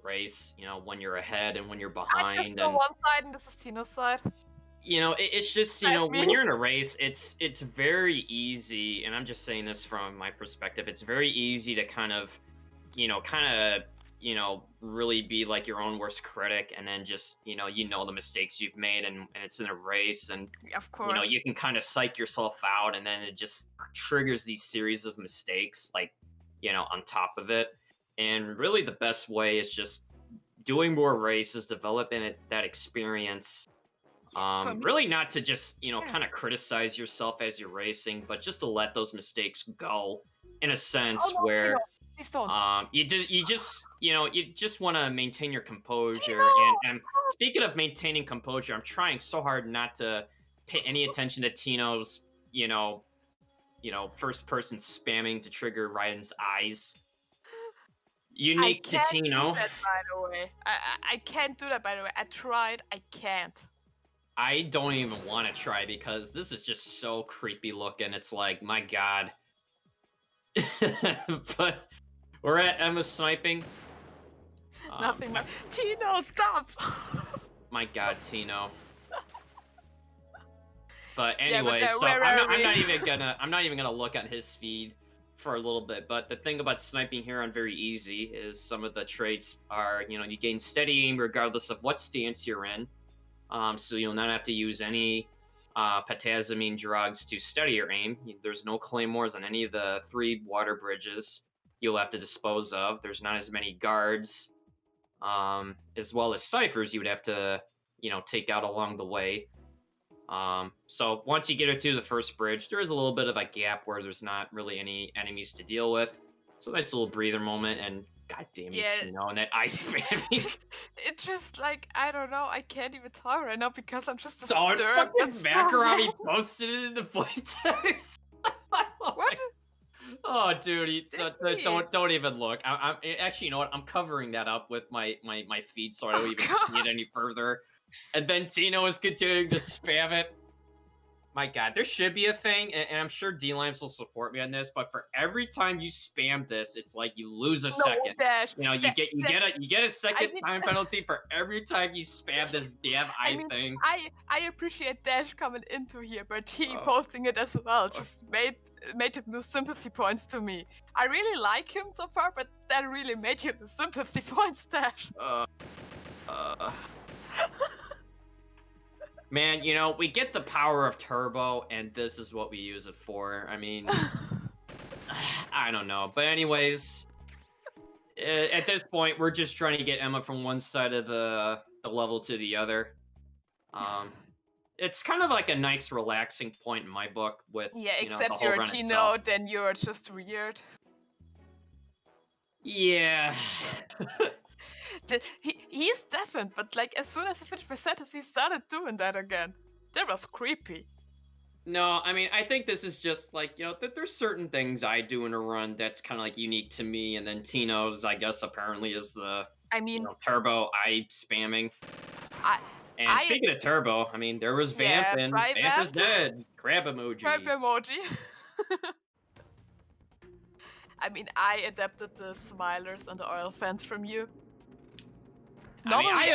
race, when you're ahead and when you're behind. I just know and one side and this is Tino's side. It's just Like when me. you're in a race, it's very easy, and I'm just saying this from my perspective. It's very easy to kind of really be like your own worst critic, and then just the mistakes you've made, and it's in a race, and Of course. you can kind of psych yourself out, and then it just triggers these series of mistakes, like on top of it. And really, the best way is just doing more races, developing that experience. For me, Really not to just kind of criticize yourself as you're racing, but just to let those mistakes go, in a sense no, where Tino, please don't. you just want to maintain your composure. Tino! And speaking of maintaining composure, I'm trying so hard not to pay any attention to Tino's first person spamming to trigger Raiden's eyes. Unique to I can't Tino. do that, by the way. I can't do that, by the way. I tried. I can't. I don't even want to try because this is just so creepy looking. It's like, my god. But we're at Emma sniping. Nothing much. Tino, stop! My god, Tino. But Yeah, anyway, but so where I'm are we? not even gonna look at his feed for a little bit. But the thing about sniping here on Very Easy is some of the traits are, you gain steady aim regardless of what stance you're in. So you'll not have to use any potassium drugs to steady your aim. There's no claymores on any of the 3 water bridges you'll have to dispose of. There's not as many guards, as well as ciphers you would have to, take out along the way. So once you get her through the first bridge, there is a little bit of a gap where there's not really any enemies to deal with. So nice little breather moment, and god damn it, Yeah. and that ice spamming. It's just like, I don't know, I can't even talk right now because I'm just Don't disturbed. fucking and Macaroni stuff. posted it in the vortex. What? Oh, dude, Did he? don't even look. I'm actually, you know what? I'm covering that up with my feed so I don't Oh, even God. see it any further. And then Tino is continuing to spam it. My god, there should be a thing, and I'm sure D-Limes will support me on this, but for every time you spam this, it's like you lose a No, second. Dash. You get a second mean- time penalty for every time you spam this damn I mean, thing. I appreciate Dash coming into here, but he Oh. posting it as well just made him lose sympathy points to me. I really like him so far, but that really made him lose sympathy points, Dash. Man, we get the power of turbo, and this is what we use it for. I mean, I don't know. But anyways, at this point, we're just trying to get Emma from one side of the level to the other. It's kind of like a nice, relaxing point in my book with Yeah, the except whole you're run Tino, itself. then you're just weird. Yeah. He's deafened, but like as soon as I finished my sentence, he started doing that again. That was creepy. No, I mean, I think this is just like, that there's certain things I do in a run that's kind of like unique to me, and then Tino's, I guess, apparently is the I mean, turbo eye spamming. And I- speaking of turbo, I mean, there was Vamp, Yeah, and right, Vamp is Vamp. dead. Crab emoji. crap emoji. I mean, I adapted the smilers and the oil fans from you. I mean, Normally,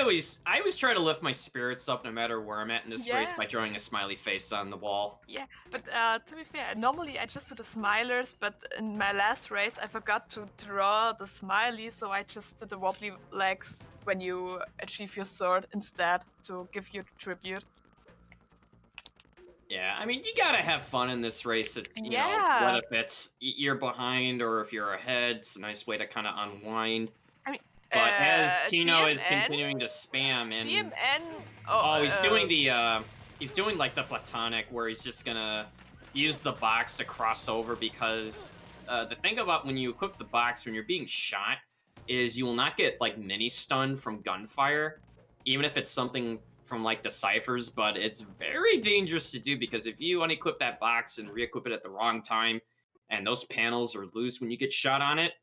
I always try to lift my spirits up no matter where I'm at in this race Yeah. by drawing a smiley face on the wall. yeah, but to be fair, normally I just do the smilers, but in my last race I forgot to draw the smiley, so I just did the wobbly legs when you achieve your sword instead to give you tribute. Yeah, I mean, you gotta have fun in this race. You know, Yeah. whether if it's you're behind or if you're ahead, it's a nice way to kind of unwind. I mean, But as Tino is BMN, continuing to spam and BMN. oh, he's doing like the platonic where he's just gonna use the box to cross over because the thing about when you equip the box when you're being shot is you will not get like mini stun from gunfire, even if it's something from like the ciphers, but it's very dangerous to do because if you unequip that box and re-equip it at the wrong time and those panels are loose when you get shot on it,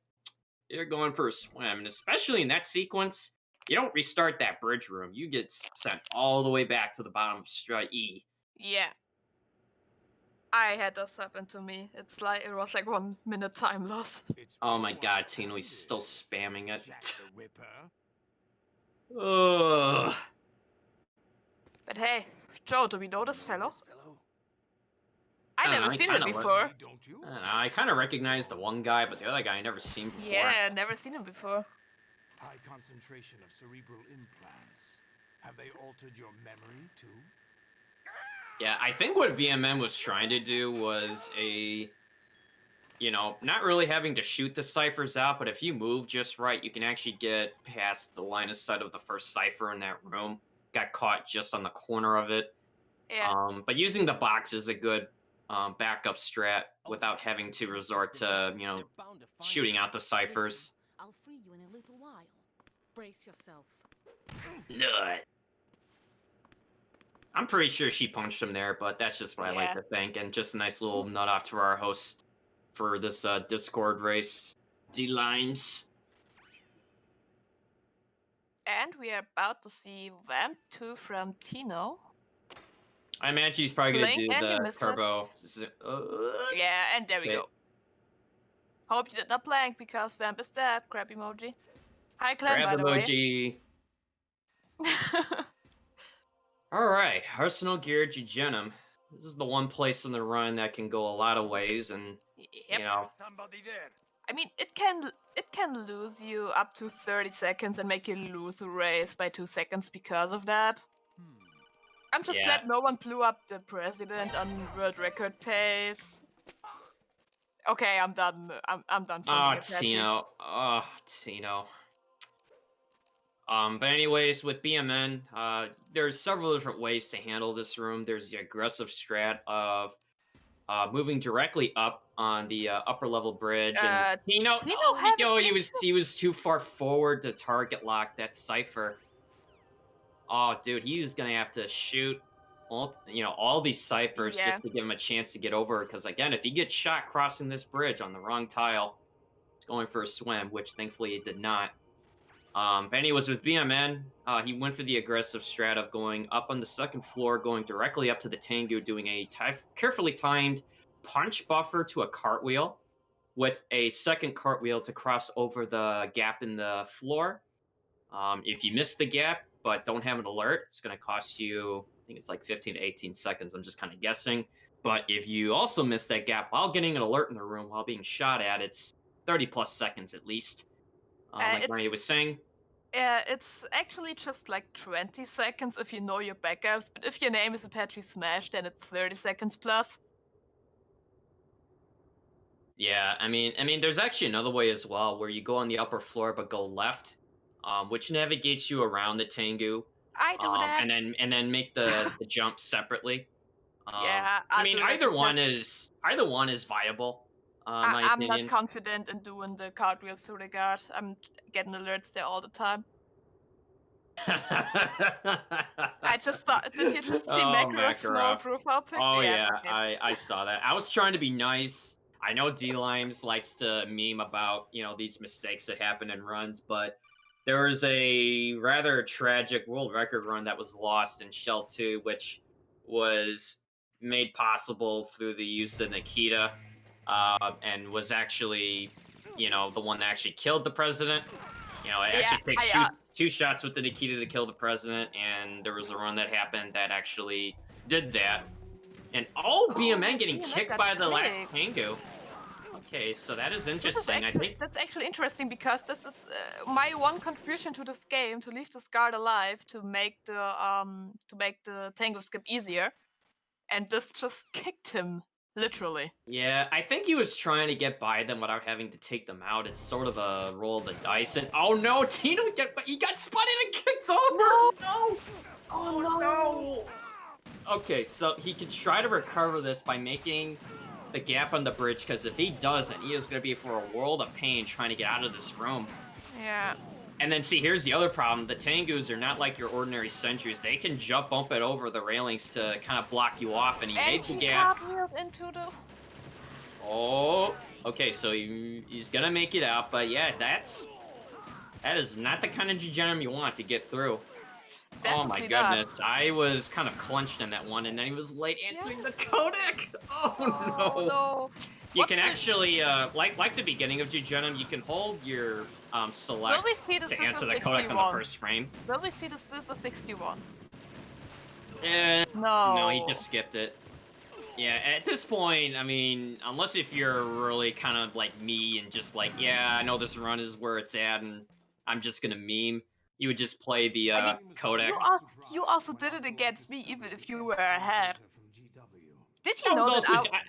you're going for a swim. And especially in that sequence, you don't restart that bridge room. You get sent all the way back to the bottom of strut E. Yeah. I had this happen to me. It was like 1 minute time loss. Oh my god, Tino, he's still spamming it. Jack the Ripper. Ugh. But hey, Joe, do we know this fellow? I I don't never know, he seen him kinda before. Don't you? I don't know, I kind of recognize the one guy, but the other guy I never seen before. Yeah, never seen him before. High concentration of cerebral implants. Have they altered your memory too? Yeah, I think what BMM was trying to do was not really having to shoot the ciphers out, but if you move just right, you can actually get past the line of sight of the first cipher in that room. Got caught just on the corner of it. Yeah. But using the box is a good backup strat without having to resort to, shooting out the ciphers. I'll free you in a little while. Brace yourself. Nut. I'm pretty sure she punched him there, but that's just what I like Yeah. to think. And just a nice little nut off to our host for this Discord race. D-Lines. And we are about to see Vamp 2 from Tino. I imagine he's probably going to Blink do and you the missed it. turbo. Yeah, and there we Okay. go. Hope you did not blank because Vamp is dead. Grab emoji. Hi, Clem, Grab by the way. emoji. All right, Arsenal Gear Gegenum. This is the one place in the run that can go a lot of ways, and Yep. Somebody there. I mean, it can lose you up to 30 seconds and make you lose a race by 2 seconds because of that. I'm just Yeah. glad no one blew up the president on world record pace. Okay, I'm done. I'm done. Oh, funding Apache. Tino. Oh, Tino. But anyways, with BMN, there's several different ways to handle this room. There's the aggressive strat of moving directly up on the upper level bridge, and Tino, he was too far forward to target lock that cipher. Oh, dude, he's gonna have to shoot all these ciphers Yeah. just to give him a chance to get over. Because again, if he gets shot crossing this bridge on the wrong tile, it's going for a swim, which thankfully it did not. But anyways, with BMN, he went for the aggressive strat of going up on the second floor, going directly up to the Tengu, doing a carefully timed punch buffer to a cartwheel, with a second cartwheel to cross over the gap in the floor. If you miss the gap but don't have an alert, it's going to cost you, I think it's like 15 to 18 seconds. I'm just kind of guessing. But if you also miss that gap while getting an alert in the room while being shot at, it's 30 plus seconds at least. Like Maria was saying. It's actually just like 20 seconds if you know your backups, but if your name is Apache Smash, then it's 30 seconds plus. Yeah, I mean, there's actually another way as well where you go on the upper floor but go left, which navigates you around the Tengu. I do that. And then make the jump separately. Yeah, I mean, either one is viable. My I'm opinion. not confident in doing the cartwheel through the guard. I'm getting alerts there all the time. I just thought, did you just see Makarov's no profile pic? Oh yeah, okay. I saw that. I was trying to be nice. I know D-Limes likes to meme about, these mistakes that happen in runs, but there was a rather tragic world record run that was lost in Shell 2, which was made possible through the use of Nikita, and was actually, the one that actually killed the president. It actually takes 2 shots with the Nikita to kill the president, and there was a run that happened that actually did that. And BMN getting BMN kicked got by the last kicked. Tengu. Okay, so that is This is interesting. I actually think that's actually interesting because this is my one contribution to this game to leave this guard alive to make the tango skip easier, and this just kicked him literally. yeah, I think he was trying to get by them without having to take them out. It's sort of a roll of the dice. And oh no, he got spotted and kicked over. No. Oh no. Okay, so he could try to recover this by making the gap on the bridge, because if he doesn't, he is going to be for a world of pain trying to get out of this room. Yeah. And then see, here's the other problem. The Tengus are not like your ordinary sentries. They can jump up and over the railings to kind of block you off, and he made the gap. Cartwheeled into the. Oh, okay, so he's going to make it out, but yeah, that is not the kind of Degenerate you want to get through. Definitely oh my goodness, I was kind of clenched in that one, and then he was late answering the codec. Oh no. No. You can actually, like the beginning of Degenerate, you can hold your select Will we see the to Scissor answer the codec on the 61? first frame. Will we see the Scissor 61? No, No. he just skipped it. Yeah, at this point, I mean, unless if you're really kind of like me and just like, yeah, I know this run is where it's at, and I'm just gonna meme, you would just play the I mean, codec. you also did it against me, even if you were ahead. Did you I was know that also I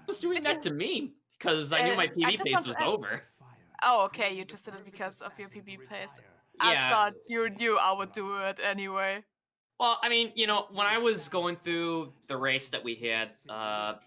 was doing that to meme because I knew my PB just pace want was to ask- over. Oh, okay, you just did it because of your PB pace. Yeah. I thought you knew I would do it anyway. Well, I mean, you know, when I was going through the race that we had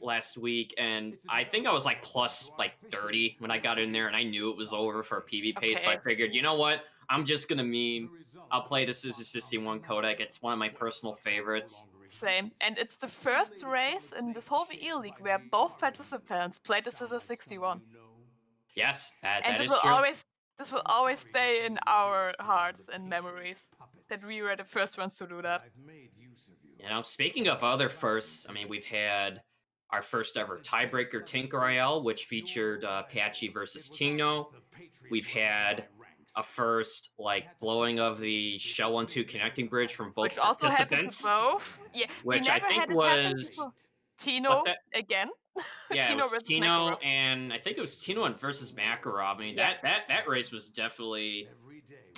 last week, and I think I was like plus like 30 when I got in there, and I knew it was over for a PB pace, so I Okay. figured, you know what? I'm just gonna meme. I'll play the Scissor 61 codec. It's one of my personal favorites. Same. And it's the first race in this whole VE League where both participants played the Scissor 61. Yes, that And is true. this will always stay in our hearts and memories that we were the first ones to do that. You know, speaking of other firsts, I mean, we've had our first ever tiebreaker Tinker Royale, which featured Patchy versus Tino. We've had a first, like, blowing of the Shell 1-2 connecting bridge from both Which also happened to participants. both. Yeah, we Which I never think had it happen was... before. What's Tino that? again. Yeah, Tino it was versus Tino, Makarov. and I think it was Tino and versus Makarov. I mean, Yeah. that race was definitely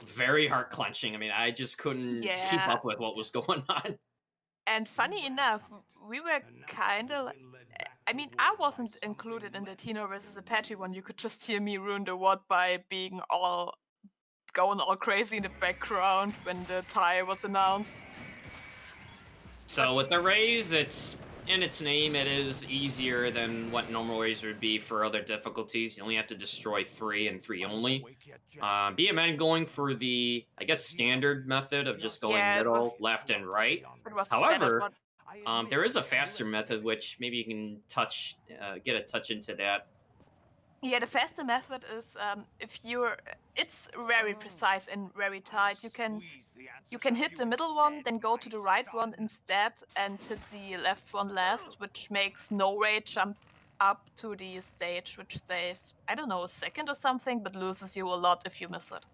very heart clenching. I mean, I just couldn't keep Yeah. up with what was going on. And funny enough, we were kind of. I mean, I wasn't included in the Tino versus Apache one. You could just hear me ruin the WOD by being going all crazy in the background when the tie was announced. So with the raise, it's in its name, it is easier than what normal raise would be for other difficulties. You only have to destroy 3 and 3 only. BMN going for the, I guess, standard method of just going Yeah, it middle, was- left, and right. It was However, standard one. there is a faster method, which maybe you can get a touch into that. Yeah, the faster method is if you're. It's very precise and very tight. You can hit the middle one, then go to the right one instead, and hit the left one last, which makes no ray jump up to the stage, which saves, I don't know, a second or something, but loses you a lot if you miss it.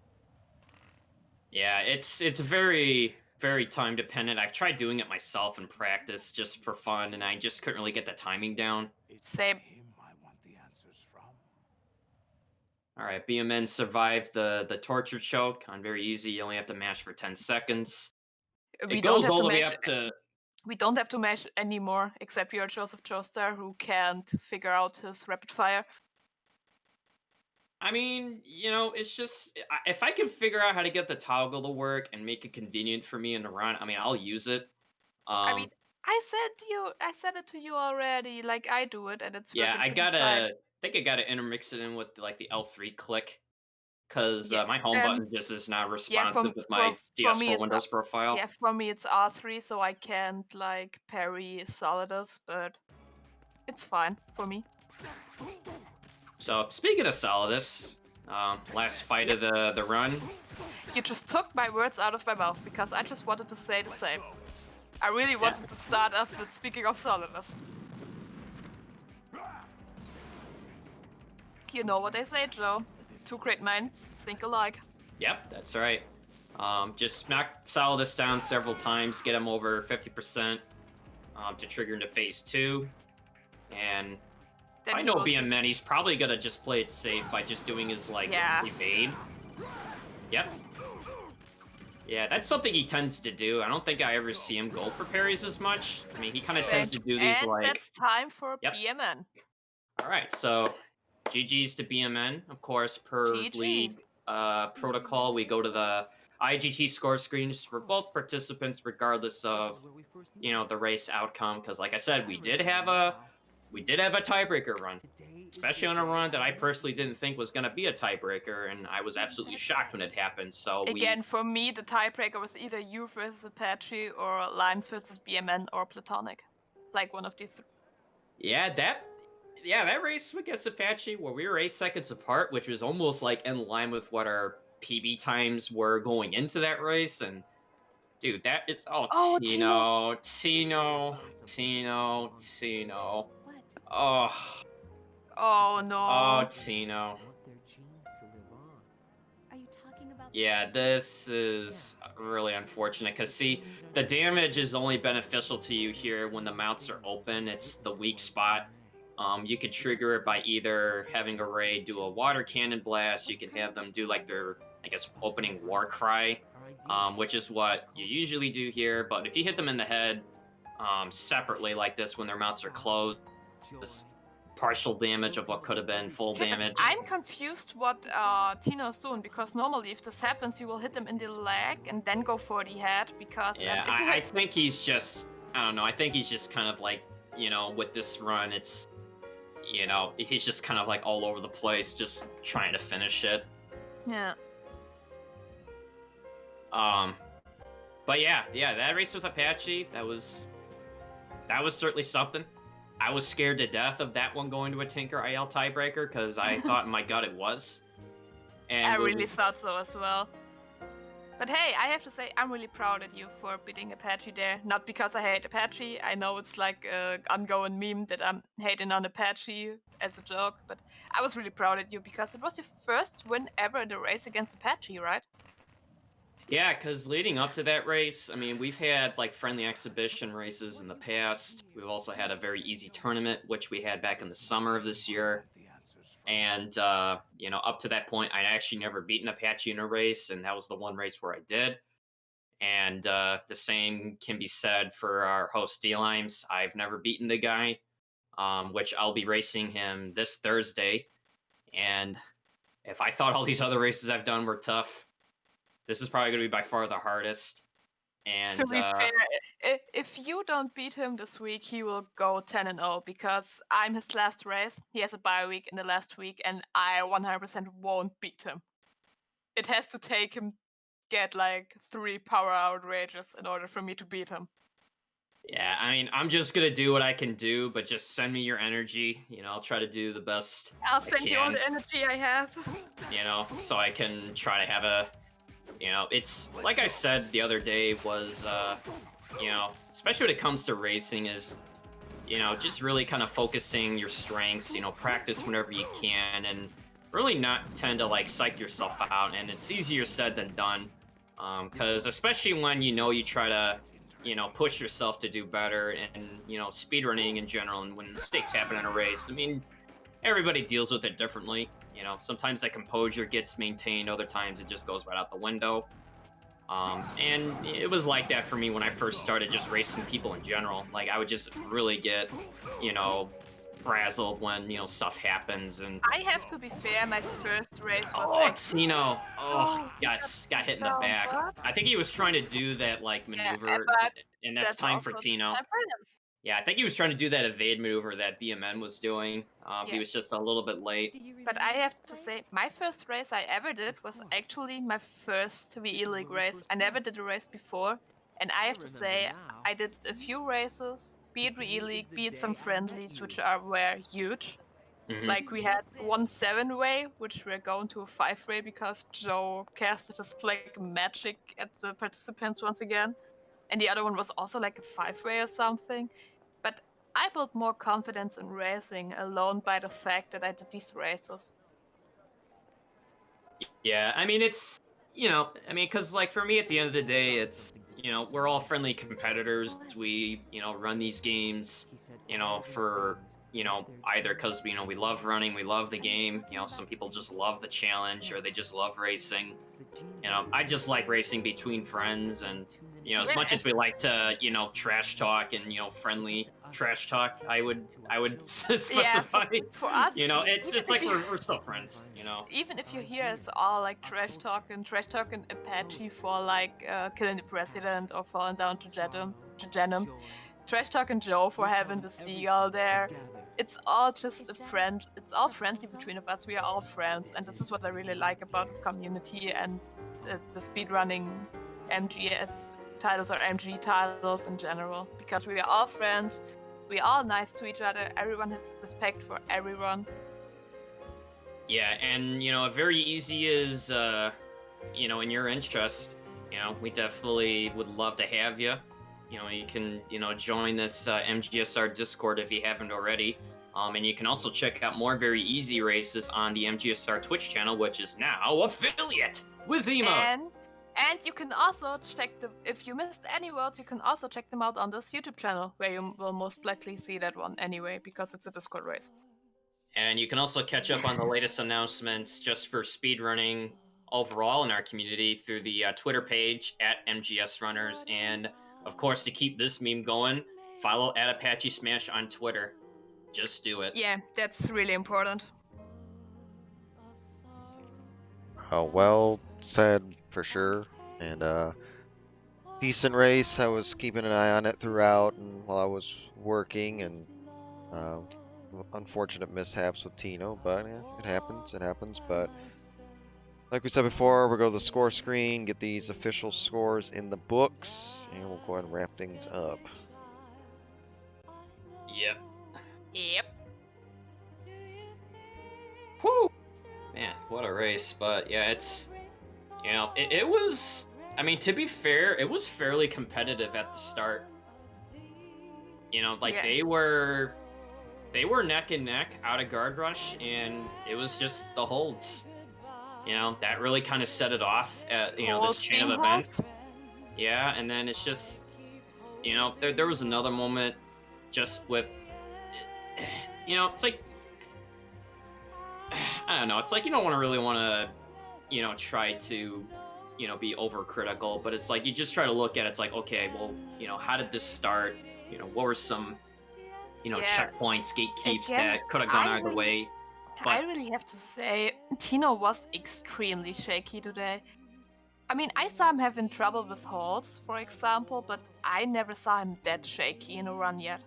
Yeah, it's very, very time dependent. I've tried doing it myself in practice just for fun, and I just couldn't really get the timing down. Same. All right, BMN survived the torture choke on very easy. You only have to mash for 10 seconds. We It don't goes have all to the way mash. up to... We don't have to mash anymore, except you're Joseph Joestar, who can't figure out his rapid fire. I mean, you know, it's just... If I can figure out how to get the toggle to work and make it convenient for me in the run, I mean, I'll use it. I mean, I said it to you already, like I do it, and it's yeah, working pretty fine. I think I gotta intermix it in with, like, the L3 click. Because Yeah, my home button just is not responsive with my for me DS4 it's Windows profile. yeah, for me it's R3, so I can't like parry Solidus, but it's fine for me. So, speaking of Solidus, last fight of the run. You just took my words out of my mouth because I just wanted to say the same. I really wanted to start off with speaking of Solidus. You know what they say, Joe. Two great minds think alike. Yep, that's right. Just follow this down several times, get him over 50% to trigger into phase 2. And Then I he know will shoot. BMN, he's probably gonna just play it safe by just doing his like Yeah. evade. Yep. Yeah, that's something he tends to do. I don't think I ever see him go for parries as much. I mean, he kind of tends to do these And like. that's time for Yep. BMN. All right, so GG's to BMN, of course, per GG's. league protocol. We go to the IGT score screens for both participants, regardless of the race outcome. Because, like I said, we did have a tiebreaker run, especially on a run that I personally didn't think was going to be a tiebreaker, and I was absolutely shocked when it happened. So Again, for me, the tiebreaker was either you versus Apache or Limes versus BMN or Platonic. Like one of these three. that race against Apache, where we were 8 seconds apart, which was almost like in line with what our PB times were going into that race, and dude, that is Oh, Tino. Oh, Oh no. Tino. Are you talking about Yeah, this is really unfortunate because see, the damage is only beneficial to you here when the mounts are open. It's the weak spot. You could trigger it by either having a raid do a water cannon blast. You could have them do like their, I guess, opening war cry, which is what you usually do here. But if you hit them in the head separately like this when their mounts are closed, this partial damage of what could have been full Okay, but damage. I'm confused what Tino's doing because normally if this happens, you will hit him in the leg and then go for the head because Yeah, I think he's just, I don't know, I think he's just kind of like, with this run, it's, he's just kind of like all over the place, just trying to finish it. Yeah. But yeah, that race with Apache, that was certainly something. I was scared to death of that one going to a Tinker IL tiebreaker because I thought in my gut it was. And I really thought so as well. But hey, I have to say, I'm really proud of you for beating Apache there. Not because I hate Apache. I know it's like an ongoing meme that I'm hating on Apache as a joke, but I was really proud of you because it was your first win ever in the race against Apache, right? Yeah, because leading up to that race, I mean, we've had like friendly exhibition races in the past. We've also had a very easy tournament, which we had back in the summer of this year. And, up to that point, I'd actually never beaten Apache in a race, and that was the one race where I did. And the same can be said for our host, D-Limes. I've never beaten the guy, which I'll be racing him this Thursday. And if I thought all these other races I've done were tough, this is probably going to be by far the hardest. And To be fair, if you don't beat him this week, he will go 10-0 because I'm his last race. He has a bye week in the last week, and I 100% won't beat him. It has to take him get like 3 power outrages in order for me to beat him. yeah, I mean, I'm just going to do what I can do, but just send me your energy. I'll try to do the best I'll I send you all can, the energy I have. so I can try to have a, it's like I said the other day was, especially when it comes to racing is, just really kind of focusing your strengths, practice whenever you can and really not tend to like psych yourself out. And it's easier said than done. Because especially when, you try to, push yourself to do better and, speedrunning in general. And when mistakes happen in a race, I mean, everybody deals with it differently. Sometimes that composure gets maintained. Other times it just goes right out the window. And it was like that for me when I first started just racing people in general. Like I would just really get, frazzled when, stuff happens. And I have to be fair, my first race was Tino, got hit in the down, back. but- I think he was trying to do that like maneuver, but and that's time for also Tino. time for him. Yeah, I think he was trying to do that evade maneuver that BMN was doing. He Yeah. was just a little bit late. But I have to say, my first race I ever did was actually my first VE League race. I never did a race before. And I have to say, I did a few races, be it VE League, be it some friendlies, which were huge. Mhm. Like we had one 7-way, which we're going to a 5-way because Joe casted his like magic at the participants once again. And the other one was also like a 5-way or something. But I built more confidence in racing alone by the fact that I did these races. Yeah, I mean it's you know, I mean, because like for me, at the end of the day, it's we're all friendly competitors. We run these games, for either because we love running, we love the game. Some people just love the challenge or they just love racing. I just like racing between friends, and as much as we like to trash talk and friendly trash talk, I would Yeah, specify. for us, It's even it's if like you we're still friends. even if you hear us all like trash talking Apache for like killing the president or falling down to Jenem, trash talking Joe for having the seagull there. It's all just a friend. It's all friendly between of us. We are all friends, and this is what I really like about this community and the speedrunning MGS titles or MG titles in general, because we are all friends. We are all nice to each other. Everyone has respect for everyone. Yeah, and very easy is in your interest. We definitely would love to have you. You can join this MGSR Discord if you haven't already. And you can also check out more very easy races on the MGSR Twitch channel, which is now affiliate with Emos. And you can also check them if you missed any worlds. You can also check them out on this YouTube channel, where you will most likely see that one anyway, because it's a Discord race. And you can also catch up on the latest announcements just for speedrunning overall in our community through the Twitter page at MGS Runners. And of course, to keep this meme going, follow at Apache Smash on Twitter. Just do it. Yeah, that's really important. Well said for sure. And decent race. I was keeping an eye on it throughout, and while I was working, and uh, unfortunate mishaps with Tino, but yeah, it happens. It happens. But like we said before, we'll go to the score screen, get these official scores in the books, and we'll go ahead and wrap things up. Yep. Yep. Whew. Man, what a race. But yeah, it's, it was, I mean, to be fair, it was fairly competitive at the start. Like Yeah. they were neck and neck out of guard rush, and it was just the holds. That really kind of set it off at, this Holds chain of being events. Yeah, and then it's just, there was another moment just with, it's like, I don't know, it's like you don't really want to, try to, be overcritical, but it's like you just try to look at it, it's like, okay, well, how did this start? What were some, checkpoints, gatekeeps Again, that could have gone I either really- way? I really have to say, Tino was extremely shaky today. I mean, I saw him having trouble with holds, for example, but I never saw him that shaky in a run yet.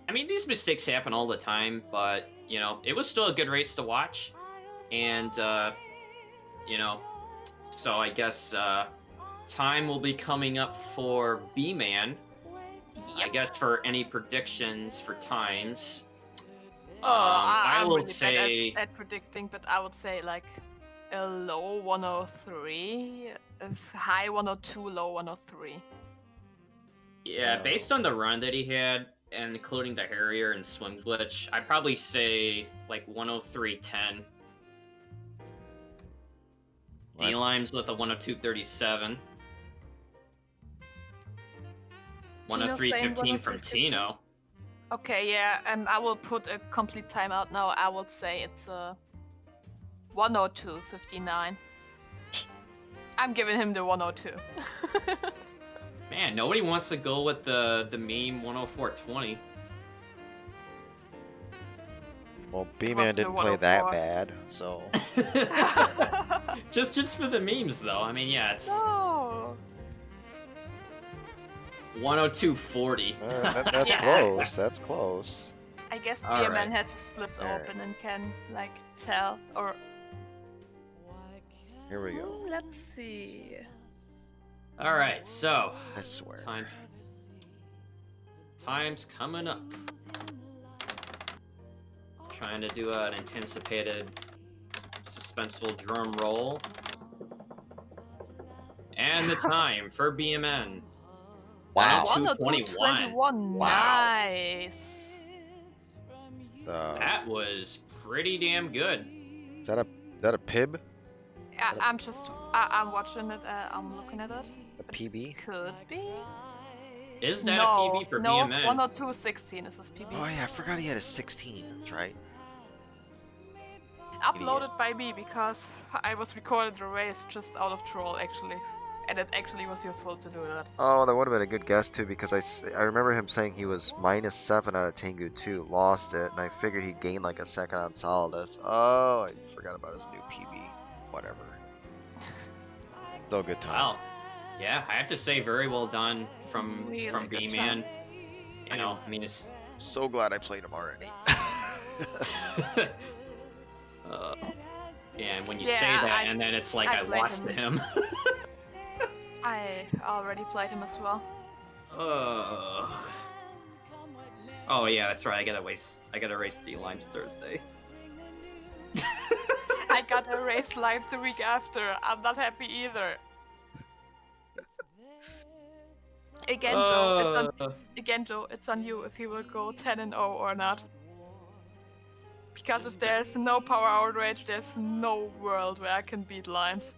I mean, these mistakes happen all the time, but, it was still a good race to watch. And, so I guess time will be coming up for B-Man. I guess for any predictions for times. I'm would really say bad at predicting, but I would say like a low 103, a high 102, low 103. yeah, based on the run that he had, and including the Harrier and swim glitch, I'd probably say like 103.10. D-Limes with a 102.37. 103.15 from Tino. Okay, yeah, I will put a complete timeout now. I would say it's a 102.59. I'm giving him the 102. Man, nobody wants to go with the meme 104.20. Well, B-Man didn't play that 104. bad, so just for the memes, though. I mean, yeah, it's No. 102.40. that's Yeah. close. That's close. I guess All Beerman right. has the splits All right. open and can like tell or. Here we go. Let's see. All right, so I swear. time's coming up. Trying to do an anticipated suspenseful drum roll. And the time for BMN. Wow. 2:21. Wow. Nice. So, That was pretty damn good. is that a PIB? I'm watching it. I'm looking at it. A But PB? could be. Is that a No, PB for no, BMN? 102.16 is this PB. Oh yeah, I forgot he had a 16. That's right. Uploaded by me because I was recording the race just out of troll actually, and it actually was useful to do that. Oh, that would have been a good guess too, because I remember him saying he was -7 out of Tengu 2, lost it, and I figured he'd gain like a second on Solidus. Oh, I forgot about his new PB. Whatever. Still a good time. Wow. Yeah, I have to say, very well done from Really good B-Man. You know, am- I mean, it's. So glad I played him already. And when you Yeah, say that, I- and then it's like I I played lost to him. I already played him as well. Oh yeah, that's right. I gotta race D-Limes Thursday. I got a race live the week after. I'm not happy either. Again, Joe, it's on you if he will go 10-0 or not. Because if there's no power outrage, there's no world where I can beat Limes.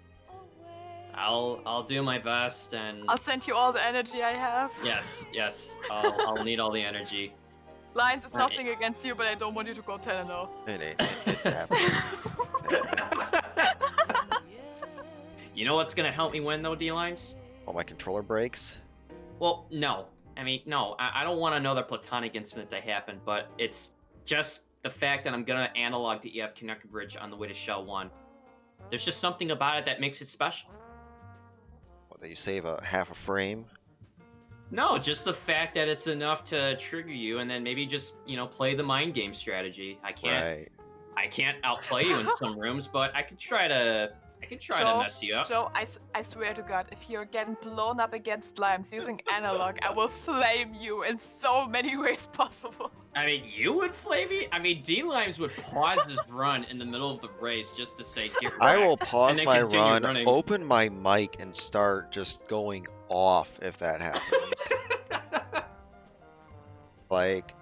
I'll do my best, and I'll send you all the energy I have. yes, I'll need all the energy. Limes, it's Right. nothing against you, but I don't want you to go 10-0. It ain't. It's happening. You know what's gonna help me win though, D-Limes? Oh, my controller breaks. Well, no. I mean, no. I don't want another platonic incident to happen, but it's just the fact that I'm gonna analog the EF connector bridge on the way to Shell 1. There's just something about it that makes it special. What, that you save a half a frame? No, just the fact that it's enough to trigger you, and then maybe just play the mind game strategy. I can't outplay you in some rooms, but I could try to mess you up. Joe, I swear to God, if you're getting blown up against Limes using analog, I will flame you in so many ways possible. I mean, you would flame me? I mean, D-Limes would pause his run in the middle of the race just to say, get wrecked, I will and pause then my continue run, running. open my mic, and start just going off if that happens. Like,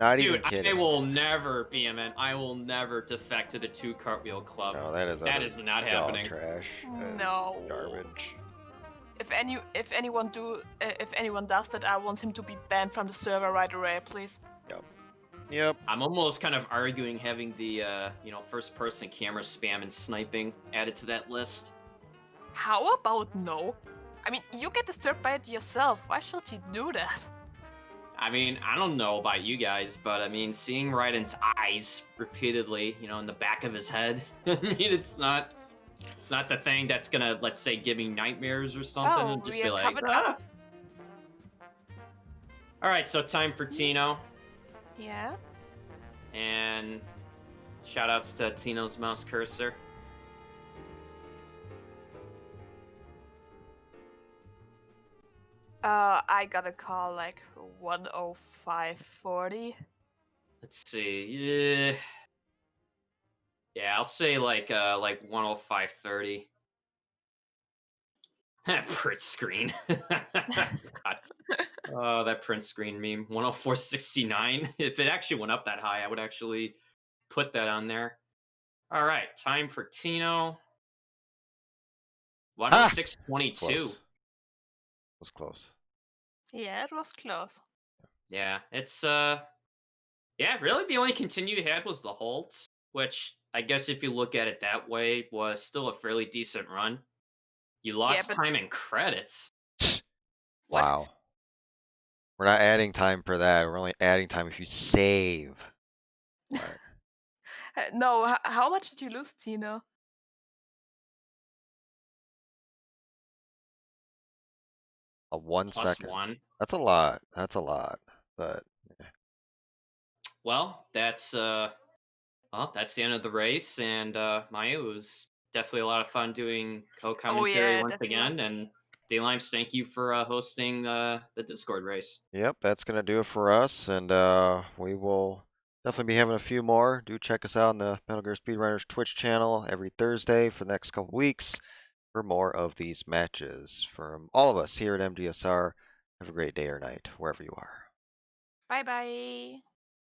not even Dude, kidding. I will never, BMN, I will never defect to the 2 cartwheel club. No, that is not dog happening. trash. That is No. garbage. If anyone does that, I want him to be banned from the server right away, please. Yep. I'm almost kind of arguing having the first-person camera spam and sniping added to that list. How about no? I mean, you get disturbed by it yourself. Why should you do that? I mean, I don't know about you guys, but I mean, seeing Raiden's eyes repeatedly, in the back of his head, I mean, it's not the thing that's gonna, let's say, give me nightmares or something, Oh, and just we be are like, covered ah. up. All right, so time for Tino, Yeah. and shoutouts to Tino's mouse cursor. I got a call like 105.40. Let's see, yeah, I'll say like 105.30. That print screen. God. Oh, that print screen meme. 104.69. If it actually went up that high, I would actually put that on there. All right, time for Tino. 106.22. Close. Was close. Yeah, it was close. Yeah, it's really the only continue you had was the Holtz, which I guess if you look at it that way was still a fairly decent run. You lost but- time and credits. What? Wow. We're not adding time for that. We're only adding time if you save. But No, how much did you lose, Tino? a 1 Plus second. 1. That's a lot. That's a lot. But Well, that's the end of the race, and Maya, it was definitely a lot of fun doing co-commentary once definitely again. And D-Limes, thank you for hosting the Discord race. yep, that's gonna do it for us, and we will definitely be having a few more. Do check us out on the Metal Gear Speedrunners Twitch channel every Thursday for the next couple weeks for more of these matches. From all of us here at MGSR, have a great day or night, wherever you are. Bye bye.